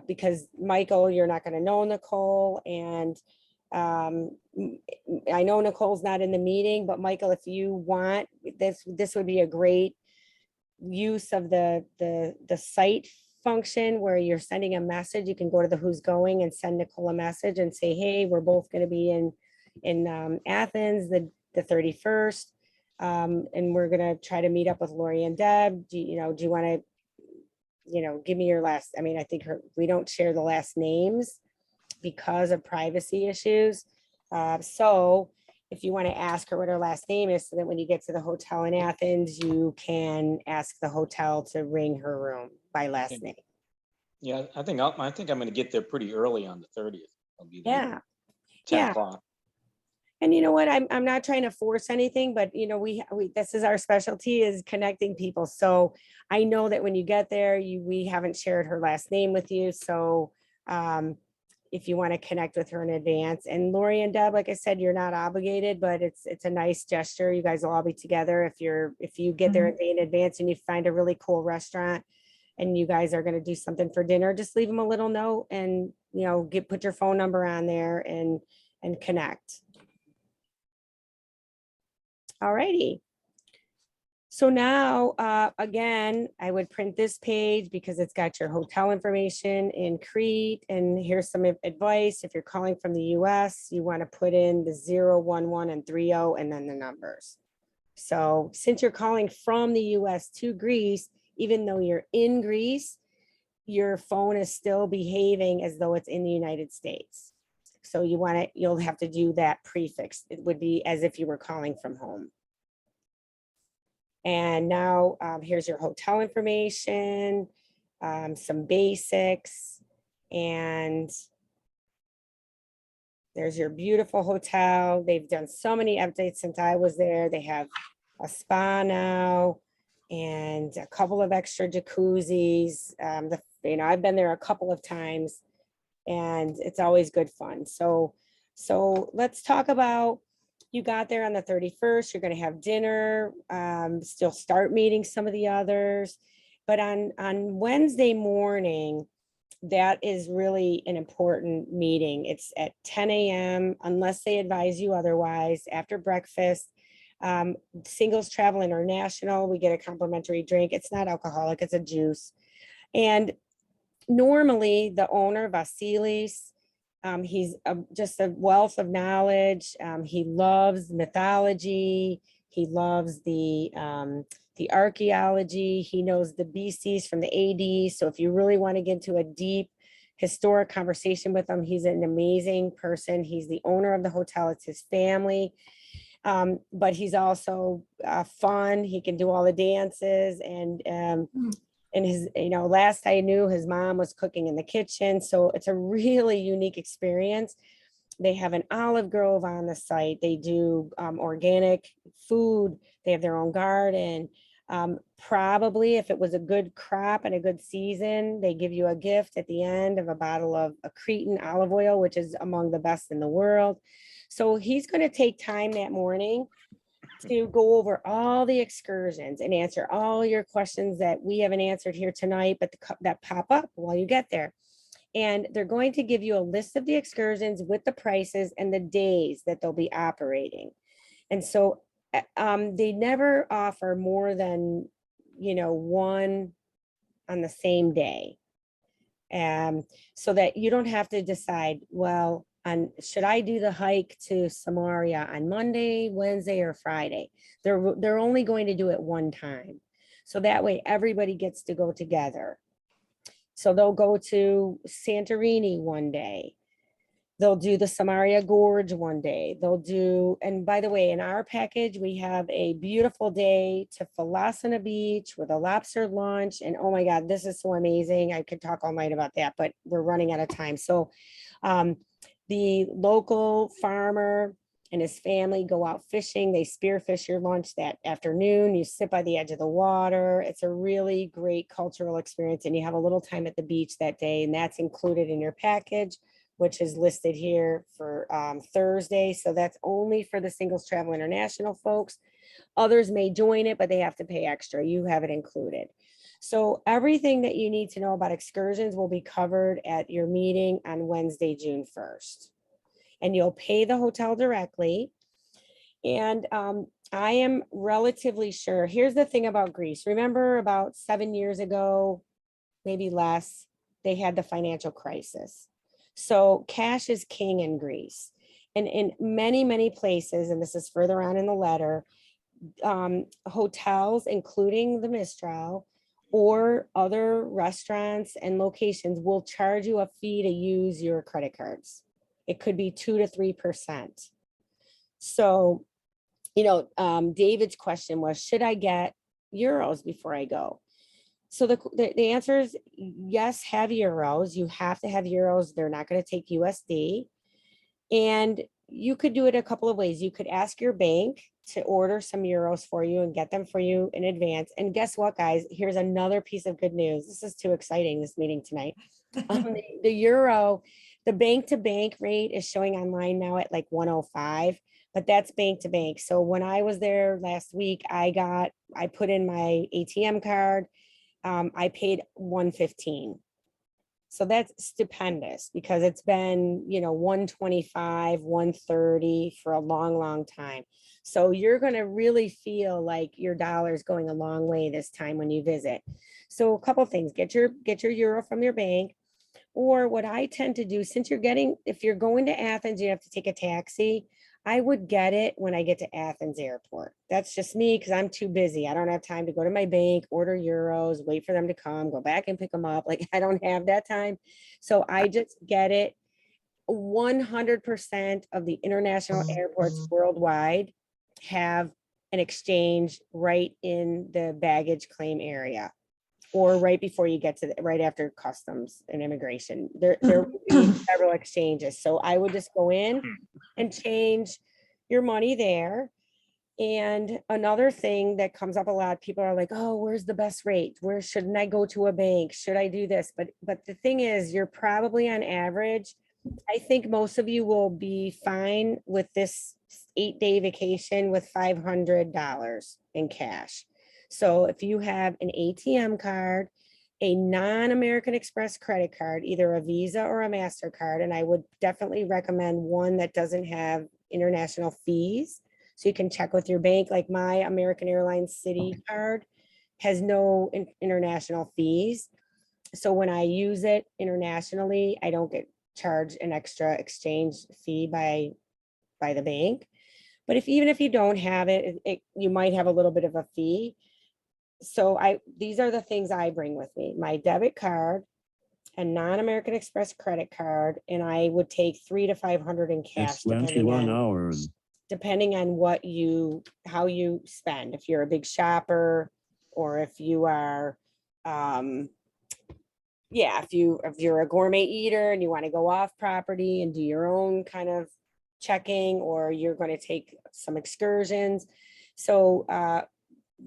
because Michael, you're not going to know Nicole, and I know Nicole's not in the meeting, but Michael, if you want, this would be a great use of the site function where you're sending a message. You can go to the Who's Going and send Nicole a message and say, hey, we're both going to be in Athens the 31st. And we're gonna try to meet up with Lori and Deb. Do you want to, give me your last, I think we don't share the last names because of privacy issues. So if you want to ask her what her last name is, so that when you get to the hotel in Athens, you can ask the hotel to ring her room by last name.
Yeah, I think I'm gonna get there pretty early on the 30th. I'll be there
Yeah.
10
Yeah.
o'clock.
And you know what? I'm not trying to force anything, but we this is our specialty, is connecting people. So I know that when you get there, we haven't shared her last name with you. So if you want to connect with her in advance, and Lori and Deb, like I said, you're not obligated, but it's a nice gesture. You guys will all be together. If you get there a day in advance and you find a really cool restaurant and you guys are going to do something for dinner, just leave them a little note and put your phone number on there and connect. All righty. So now, again, I would print this page because it's got your hotel information in Crete. And here's some advice. If you're calling from the US, you want to put in the 011 and 30 and then the numbers. So since you're calling from the US to Greece, even though you're in Greece, your phone is still behaving as though it's in the United States. So you'll have to do that prefix. It would be as if you were calling from home. And now here's your hotel information, some basics, and there's your beautiful hotel. They've done so many updates since I was there. They have a spa now and a couple of extra jacuzzis. I've been there a couple of times and it's always good fun. So let's talk about, you got there on the 31st, you're going to have dinner, still start meeting some of the others. But on Wednesday morning, that is really an important meeting. It's at 10 a.m. unless they advise you otherwise, after breakfast. Singles Travel International, we get a complimentary drink. It's not alcoholic, it's a juice. And normally the owner, Vasilis, he's just a wealth of knowledge. He loves mythology. He loves the archaeology. He knows the BCs from the AD. So if you really want to get into a deep historic conversation with him, he's an amazing person. He's the owner of the hotel. It's his family. But he's also fun. He can do all the dances and his, last I knew, his mom was cooking in the kitchen. So it's a really unique experience. They have an olive grove on the site. They do organic food. They have their own garden. Probably if it was a good crop and a good season, they give you a gift at the end of a bottle of a Cretan olive oil, which is among the best in the world. So he's going to take time that morning to go over all the excursions and answer all your questions that we haven't answered here tonight, but that pop up while you get there. And they're going to give you a list of the excursions with the prices and the days that they'll be operating. And so they never offer more than, one on the same day. So that you don't have to decide, well, should I do the hike to Samaria on Monday, Wednesday, or Friday? They're only going to do it one time. So that way everybody gets to go together. So they'll go to Santorini one day. They'll do the Samaria Gorge one day. And by the way, in our package, we have a beautiful day to Falasana Beach with a lobster lunch. And oh my God, this is so amazing. I could talk all night about that, but we're running out of time. So the local farmer and his family go out fishing. They spearfish your lunch that afternoon. You sit by the edge of the water. It's a really great cultural experience. And you have a little time at the beach that day. And that's included in your package, which is listed here for Thursday. So that's only for the Singles Travel International folks. Others may join it, but they have to pay extra. You have it included. So everything that you need to know about excursions will be covered at your meeting on Wednesday, June 1st. And you'll pay the hotel directly. And I am relatively sure, here's the thing about Greece. Remember about 7 years ago, maybe less, they had the financial crisis. So cash is king in Greece. And in many, many places, and this is further on in the letter, hotels, including the Mistral, or other restaurants and locations will charge you a fee to use your credit cards. It could be 2 to 3%. So, David's question was, should I get euros before I go? So the answer is yes, have euros. You have to have euros. They're not going to take USD. And you could do it a couple of ways. You could ask your bank to order some euros for you and get them for you in advance. And guess what, guys? Here's another piece of good news. This is too exciting, this meeting tonight. The euro, the bank to bank rate is showing online now at like 105, but that's bank to bank. So when I was there last week, I put in my ATM card. I paid 115. So that's stupendous because it's been, 125, 130 for a long, long time. So you're going to really feel like your dollar is going a long way this time when you visit. So a couple of things, get your euro from your bank. Or what I tend to do, if you're going to Athens, you have to take a taxi. I would get it when I get to Athens airport. That's just me because I'm too busy. I don't have time to go to my bank, order euros, wait for them to come, go back and pick them up. Like I don't have that time. So I just get it. 100% of the international airports worldwide have an exchange right in the baggage claim area, or right before you get to right after customs and immigration. There will be several exchanges. So I would just go in and change your money there. And another thing that comes up a lot, people are like, oh, where's the best rate? Where shouldn't I go to a bank? Should I do this? But the thing is, you're probably on average, I think most of you will be fine with this 8-day vacation with $500 in cash. So if you have an ATM card, a non-American Express credit card, either a Visa or a MasterCard, and I would definitely recommend one that doesn't have international fees. So you can check with your bank, like my American Airlines City card has no international fees. So when I use it internationally, I don't get charged an extra exchange fee by the bank. But even if you don't have it, you might have a little bit of a fee. So these are the things I bring with me: my debit card, a non-American Express credit card, and I would take $300 to $500 in cash.
It's 21 hours.
Depending on how you spend. If you're a big shopper, or if you are, if you're a gourmet eater and you want to go off property and do your own kind of checking, or you're going to take some excursions. So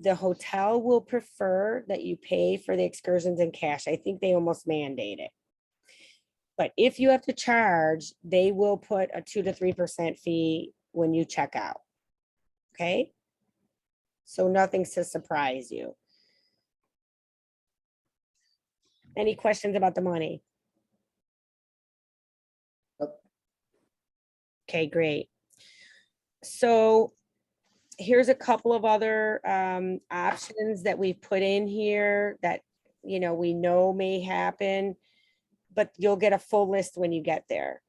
the hotel will prefer that you pay for the excursions in cash. I think they almost mandate it. But if you have to charge, they will put a 2 to 3% fee when you check out. Okay. So nothing's to surprise you. Any questions about the money?
Nope.
Okay, great. So here's a couple of other options that we've put in here that, we know may happen, but you'll get a full list when you get there.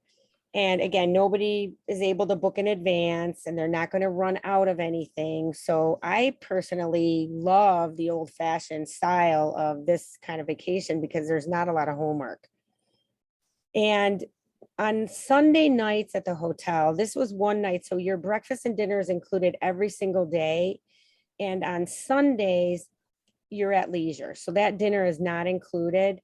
And again, nobody is able to book in advance and they're not going to run out of anything. So I personally love the old fashioned style of this kind of vacation because there's not a lot of homework. And on Sunday nights at the hotel, this was one night. So your breakfast and dinner is included every single day. And on Sundays, you're at leisure. So that dinner is not included.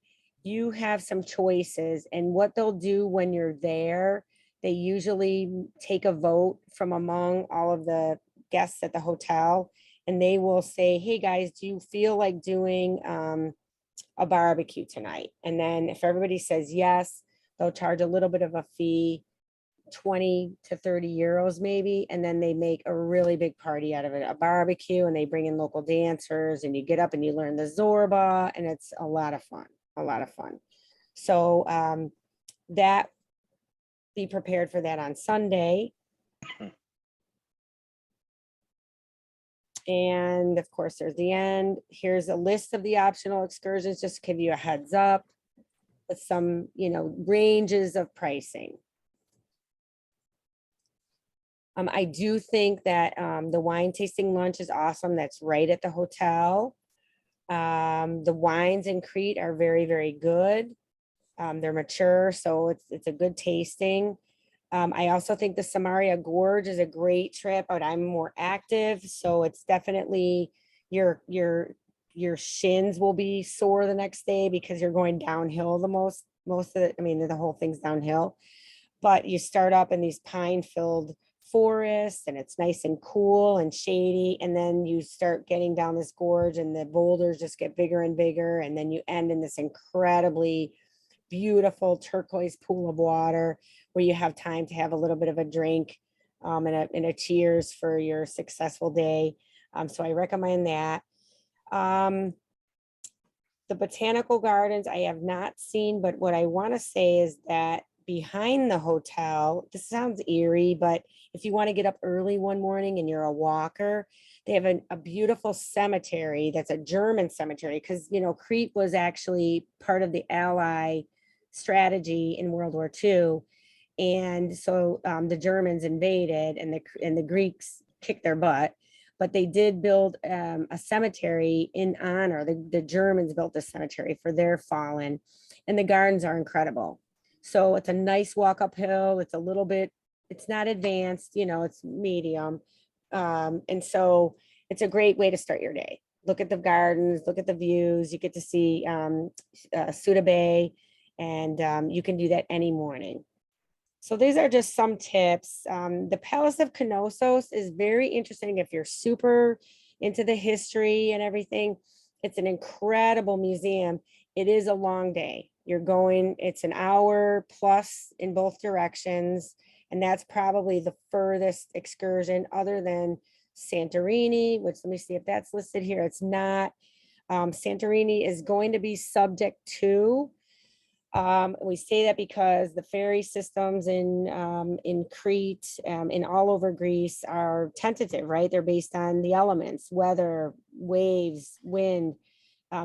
You have some choices, and what they'll do when you're there, they usually take a vote from among all of the guests at the hotel, and they will say, hey guys, do you feel like doing a barbecue tonight? And then if everybody says yes, they'll charge a little bit of a fee, 20 to 30 euros maybe, and then they make a really big party out of it, a barbecue, and they bring in local dancers, and you get up and you learn the Zorba, and it's a lot of fun. So that, be prepared for that on Sunday. And of course, there's the end. Here's a list of the optional excursions, just to give you a heads up with some, ranges of pricing. I do think that the wine tasting lunch is awesome. That's right at the hotel. The wines in Crete are very, very good. They're mature, so it's a good tasting. I also think the Samaria Gorge is a great trip, but I'm more active, so it's definitely your shins will be sore the next day because you're going downhill the most of it. I mean, the whole thing's downhill, but you start up in these pine-filled forests and it's nice and cool and shady, and then you start getting down this gorge and the boulders just get bigger and bigger, and then you end in this incredibly beautiful turquoise pool of water where you have time to have a little bit of a drink and a cheers for your successful day. So I recommend that. The botanical gardens I have not seen, but what I want to say is that behind the hotel, this sounds eerie, but if you want to get up early one morning and you're a walker, they have a beautiful cemetery that's a German cemetery, because Crete was actually part of the Ally strategy in World War II. And so the Germans invaded and the Greeks kicked their butt, but they did build a cemetery in honor. The Germans built this cemetery for their fallen, and the gardens are incredible. So it's a nice walk uphill. It's a little bit, it's not advanced, it's medium. And so it's a great way to start your day. Look at the gardens, look at the views. You get to see Suda Bay, and you can do that any morning. So these are just some tips. The Palace of Knossos is very interesting if you're super into the history and everything. It's an incredible museum. It is a long day. It's an hour plus in both directions. And that's probably the furthest excursion other than Santorini, which let me see if that's listed here. It's not. Santorini is going to be subject to. We say that because the ferry systems in Crete, and all over Greece are tentative, right? They're based on the elements, weather, waves, wind.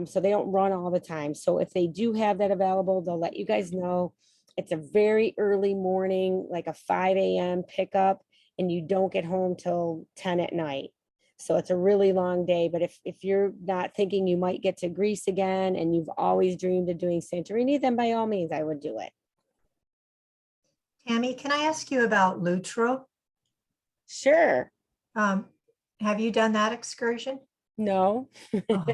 So they don't run all the time. So if they do have that available, they'll let you guys know. It's a very early morning, like a 5 a.m. pickup, and you don't get home till 10 at night. So it's a really long day, but if you're not thinking you might get to Greece again and you've always dreamed of doing Santorini, then by all means, I would do it.
Tammy, can I ask you about Lutro?
Sure.
Have you done that excursion?
No.
Oh.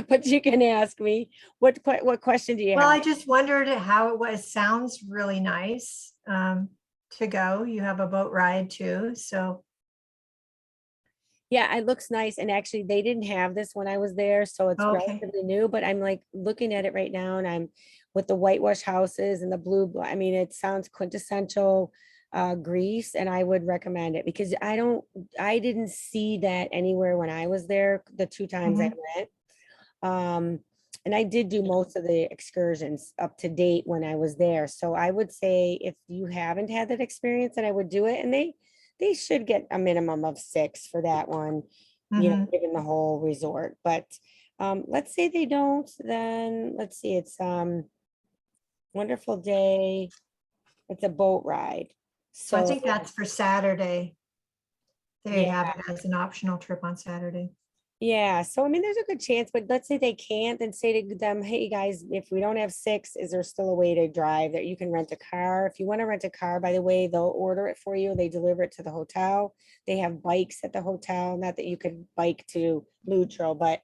But you can ask me. What question do you
Well, I
have?
just wondered how it was. Sounds really nice to go. You have a boat ride too, so.
Yeah, it looks nice. And actually, they didn't have this when I was there, so it's
Okay.
relatively new, but I'm like looking at it right now, and I'm with the whitewash houses and the blue. I mean, it sounds quintessential Greece, and I would recommend it because I didn't see that anywhere when I was there the 2 times I went. And I did do most of the excursions up to date when I was there. So I would say if you haven't had that experience, then I would do it. And they should get a minimum of 6 for that one, given the whole resort. But let's say they don't, then let's see, it's wonderful day. It's a boat ride.
So I
So
think that's for Saturday. They
Yeah.
have it as an optional trip on Saturday.
yeah, so I mean, there's a good chance, but let's say they can't, then say to them, hey guys, if we don't have 6, is there still a way to drive that you can rent a car? If you want to rent a car, by the way, they'll order it for you. They deliver it to the hotel. They have bikes at the hotel, not that you could bike to Lutro, but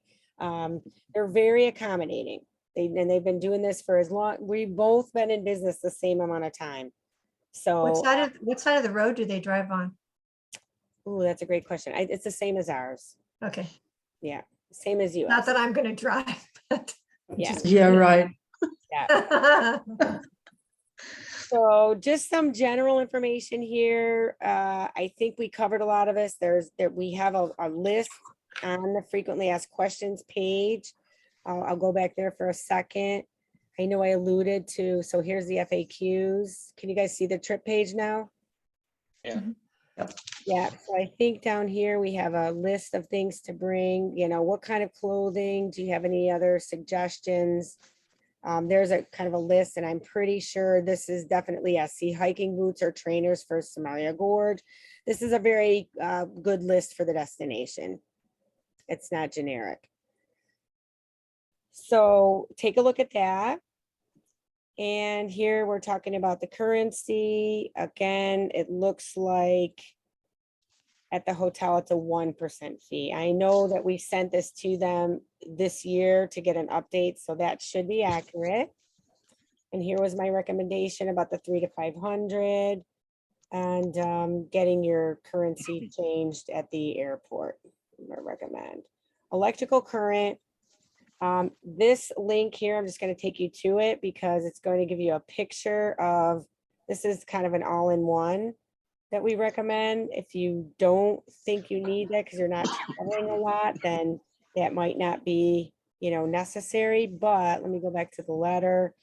they're very accommodating. They've been doing this for as long, we've both been in business the same amount of time.
What
So,
side of the road do they drive on?
ooh, that's a great question. It's the same as ours.
Okay,
Yeah, same as you.
not that I'm gonna drive, but.
Yeah.
Yeah, right.
So just some general information here. I think we covered a lot of this. We have a list on the frequently asked questions page. I'll go back there for a second. I know I alluded to, so here's the FAQs. Can you guys see the trip page now?
Yeah.
Yeah, so I think down here we have a list of things to bring, what kind of clothing? Do you have any other suggestions? There's a kind of a list, and I'm pretty sure this is definitely see hiking boots or trainers for Samaria Gorge. This is a very good list for the destination. It's not generic. So take a look at that. And here we're talking about the currency. Again, it looks like at the hotel, it's a 1% fee. I know that we sent this to them this year to get an update, so that should be accurate. And here was my recommendation about the 300 to 500 and getting your currency changed at the airport. I recommend electrical current. This link here, I'm just going to take you to it because it's going to give you a picture of, this is kind of an all-in-one that we recommend. If you don't think you need that because you're not traveling a lot, then that might not be, necessary. But let me go back to the letter.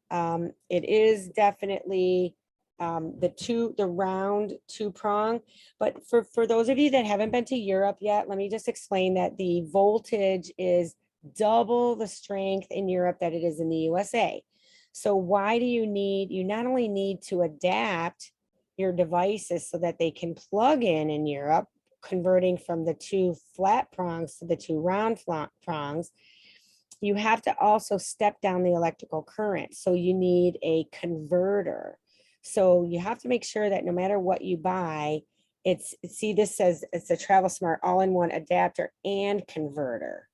It is definitely the round 2-prong. But for those of you that haven't been to Europe yet, let me just explain that the voltage is double the strength in Europe that it is in the USA. So why do you not only need to adapt your devices so that they can plug in Europe, converting from the 2 flat prongs to the 2 round prongs, you have to also step down the electrical current. So you need a converter. So you have to make sure that no matter what you buy, this says it's a Travel Smart all-in-one adapter and converter.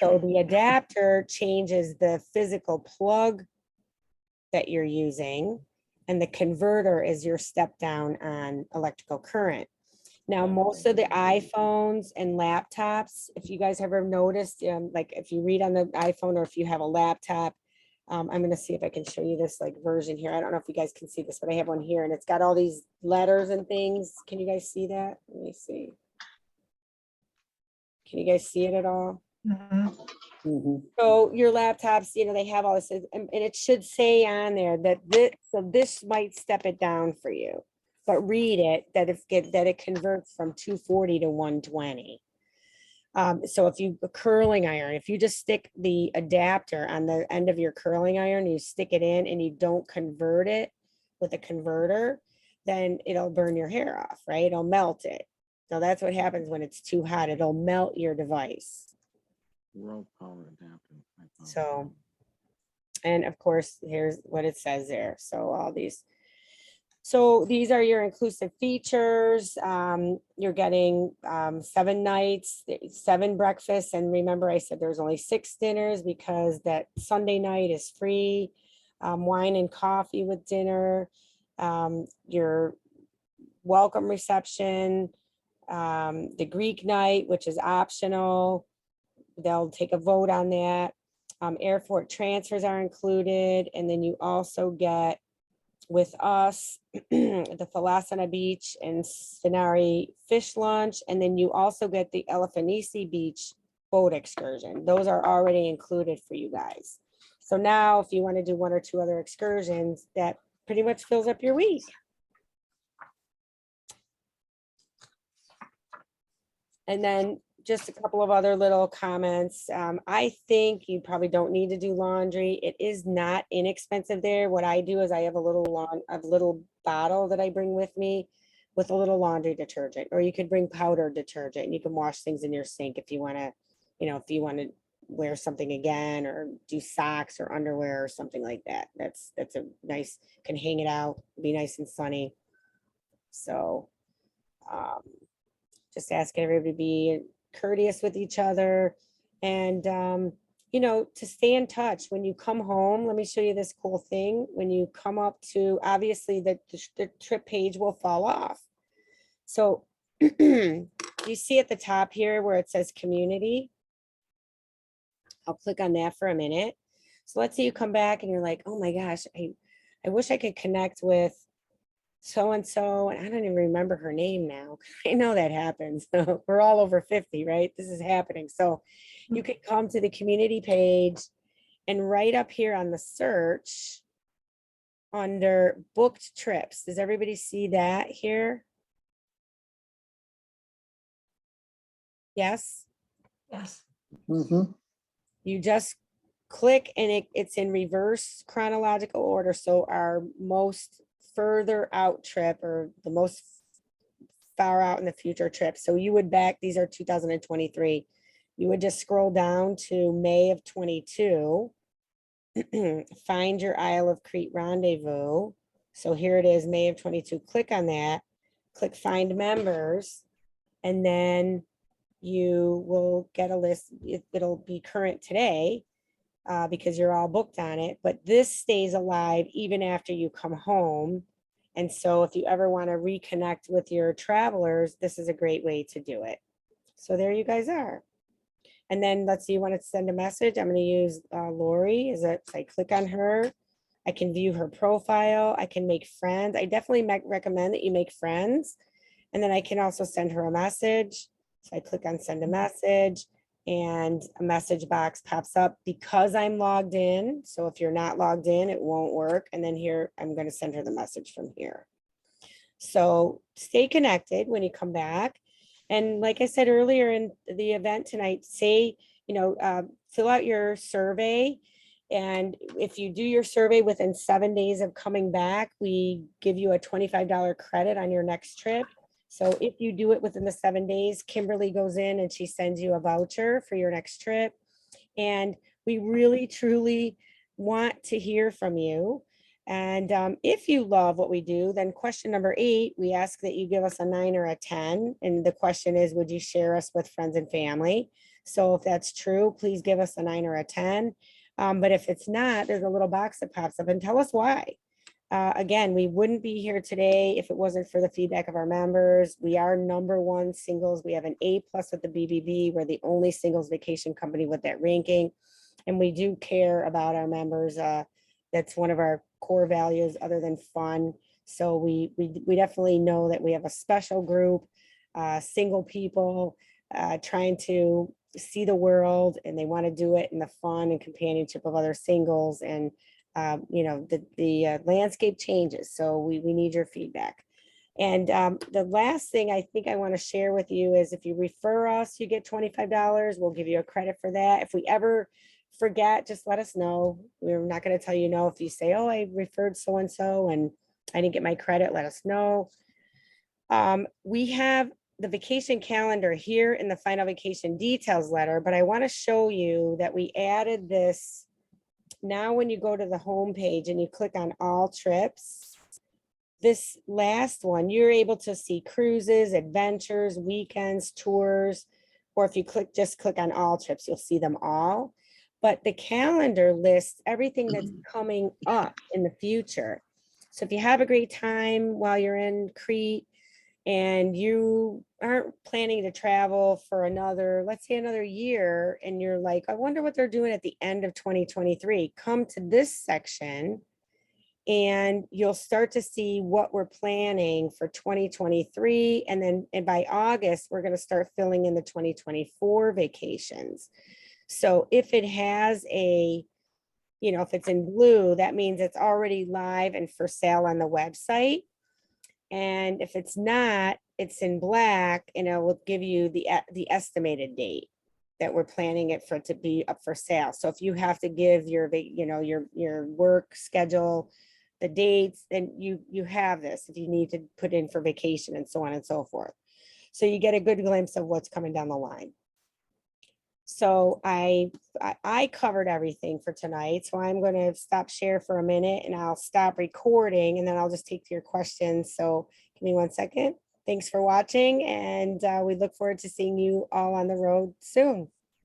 So the adapter changes the physical plug that you're using, and the converter is your step down on electrical current. Now, most of the iPhones and laptops, if you guys ever noticed, like if you read on the iPhone or if you have a laptop, I'm going to see if I can show you this version here. I don't know if you guys can see this, but I have one here and it's got all these letters and things. Can you guys see that? Let me see. Can you guys see it at all?
Mhm.
So your laptops, they have all this, and it should say on there that this might step it down for you, but read it that it converts from 240 to 120. So if you a curling iron, if you just stick the adapter on the end of your curling iron, you stick it in and you don't convert it with a converter, then it'll burn your hair off, right? It'll melt it. So that's what happens when it's too hot. It'll melt your device.
World power adapter.
So, and of course, here's what it says there. So these are your inclusive features. You're getting 7 nights, 7 breakfasts. And remember, I said there's only 6 dinners because that Sunday night is free. Wine and coffee with dinner. Your welcome reception. The Greek night, which is optional. They'll take a vote on that. Airport transfers are included. And then you also get with us the Falasana Beach and Scenari fish lunch. And then you also get the Elefanisi Beach boat excursion. Those are already included for you guys. So now if you want to do 1 or 2 other excursions, that pretty much fills up your week. And then just a couple of other little comments. I think you probably don't need to do laundry. It is not inexpensive there. What I do is I have a little bottle that I bring with me with a little laundry detergent, or you could bring powder detergent and you can wash things in your sink if you want to, if you want to wear something again or do socks or underwear or something like that. That's a nice, can hang it out, be nice and sunny. So just asking everybody to be courteous with each other and to stay in touch when you come home. Let me show you this cool thing. When you come up to, obviously the trip page will fall off. So you see at the top here where it says community. I'll click on that for a minute. So let's say you come back and you're like, oh my gosh, I wish I could connect with so-and-so, and I don't even remember her name now. I know that happens. We're all over 50, right? This is happening. So you can come to the community page and right up here on the search under booked trips. Does everybody see that here? Yes.
Yes.
Mhm.
You just click and it's in reverse chronological order. So our most further out trip or the most far out in the future trip. So you would these are 2023. You would just scroll down to May of 22. Find your Isle of Crete Rendezvous. So here it is, May of 22. Click on that, click find members, and then you will get a list. It'll be current today because you're all booked on it, but this stays alive even after you come home. And so if you ever want to reconnect with your travelers, this is a great way to do it. So there you guys are. And then let's see, you want to send a message. I'm going to use Lori. If I click on her, I can view her profile. I can make friends. I definitely recommend that you make friends. And then I can also send her a message. So I click on send a message and a message box pops up because I'm logged in. So if you're not logged in, it won't work. And then here, I'm going to send her the message from here. So stay connected when you come back. And like I said earlier in the event tonight, fill out your survey. And if you do your survey within 7 days of coming back, we give you a $25 credit on your next trip. So if you do it within the 7 days, Kimberly goes in and she sends you a voucher for your next trip. And we really, truly want to hear from you. And if you love what we do, then question number 8, we ask that you give us a 9 or a 10. And the question is, would you share us with friends and family? So if that's true, please give us a 9 or a 10. But if it's not, there's a little box that pops up and tell us why. Again, we wouldn't be here today if it wasn't for the feedback of our members. We are #1 singles. We have an A+ with the BBB. We're the only singles vacation company with that ranking. And we do care about our members. That's one of our core values other than fun. So we definitely know that we have a special group, single people trying to see the world, and they want to do it in the fun and companionship of other singles. And the landscape changes. So we need your feedback. And the last thing I think I want to share with you is if you refer us, you get $25. We'll give you a credit for that. If we ever forget, just let us know. We're not going to tell you no. If you say, oh, I referred so-and-so and I didn't get my credit, let us know. We have the vacation calendar here in the final vacation details letter, but I want to show you that we added this. Now, when you go to the home page and you click on all trips, this last one, you're able to see cruises, adventures, weekends, tours, or if you just click on all trips, you'll see them all. But the calendar lists everything that's coming up in the future. So if you have a great time while you're in Crete and you aren't planning to travel for another, let's say another year, and you're like, I wonder what they're doing at the end of 2023, come to this section and you'll start to see what we're planning for 2023. And by August, we're going to start filling in the 2024 vacations. So if it has if it's in blue, that means it's already live and for sale on the website. And if it's not, it's in black, and it will give you the estimated date that we're planning it to be up for sale. So if you have to give your work schedule, the dates, then you have this if you need to put in for vacation and so on and so forth. So you get a good glimpse of what's coming down the line. So I covered everything for tonight. So I'm going to stop share for a minute and I'll stop recording and then I'll just take your questions. So give me 1 second. Thanks for watching. And we look forward to seeing you all on the road soon.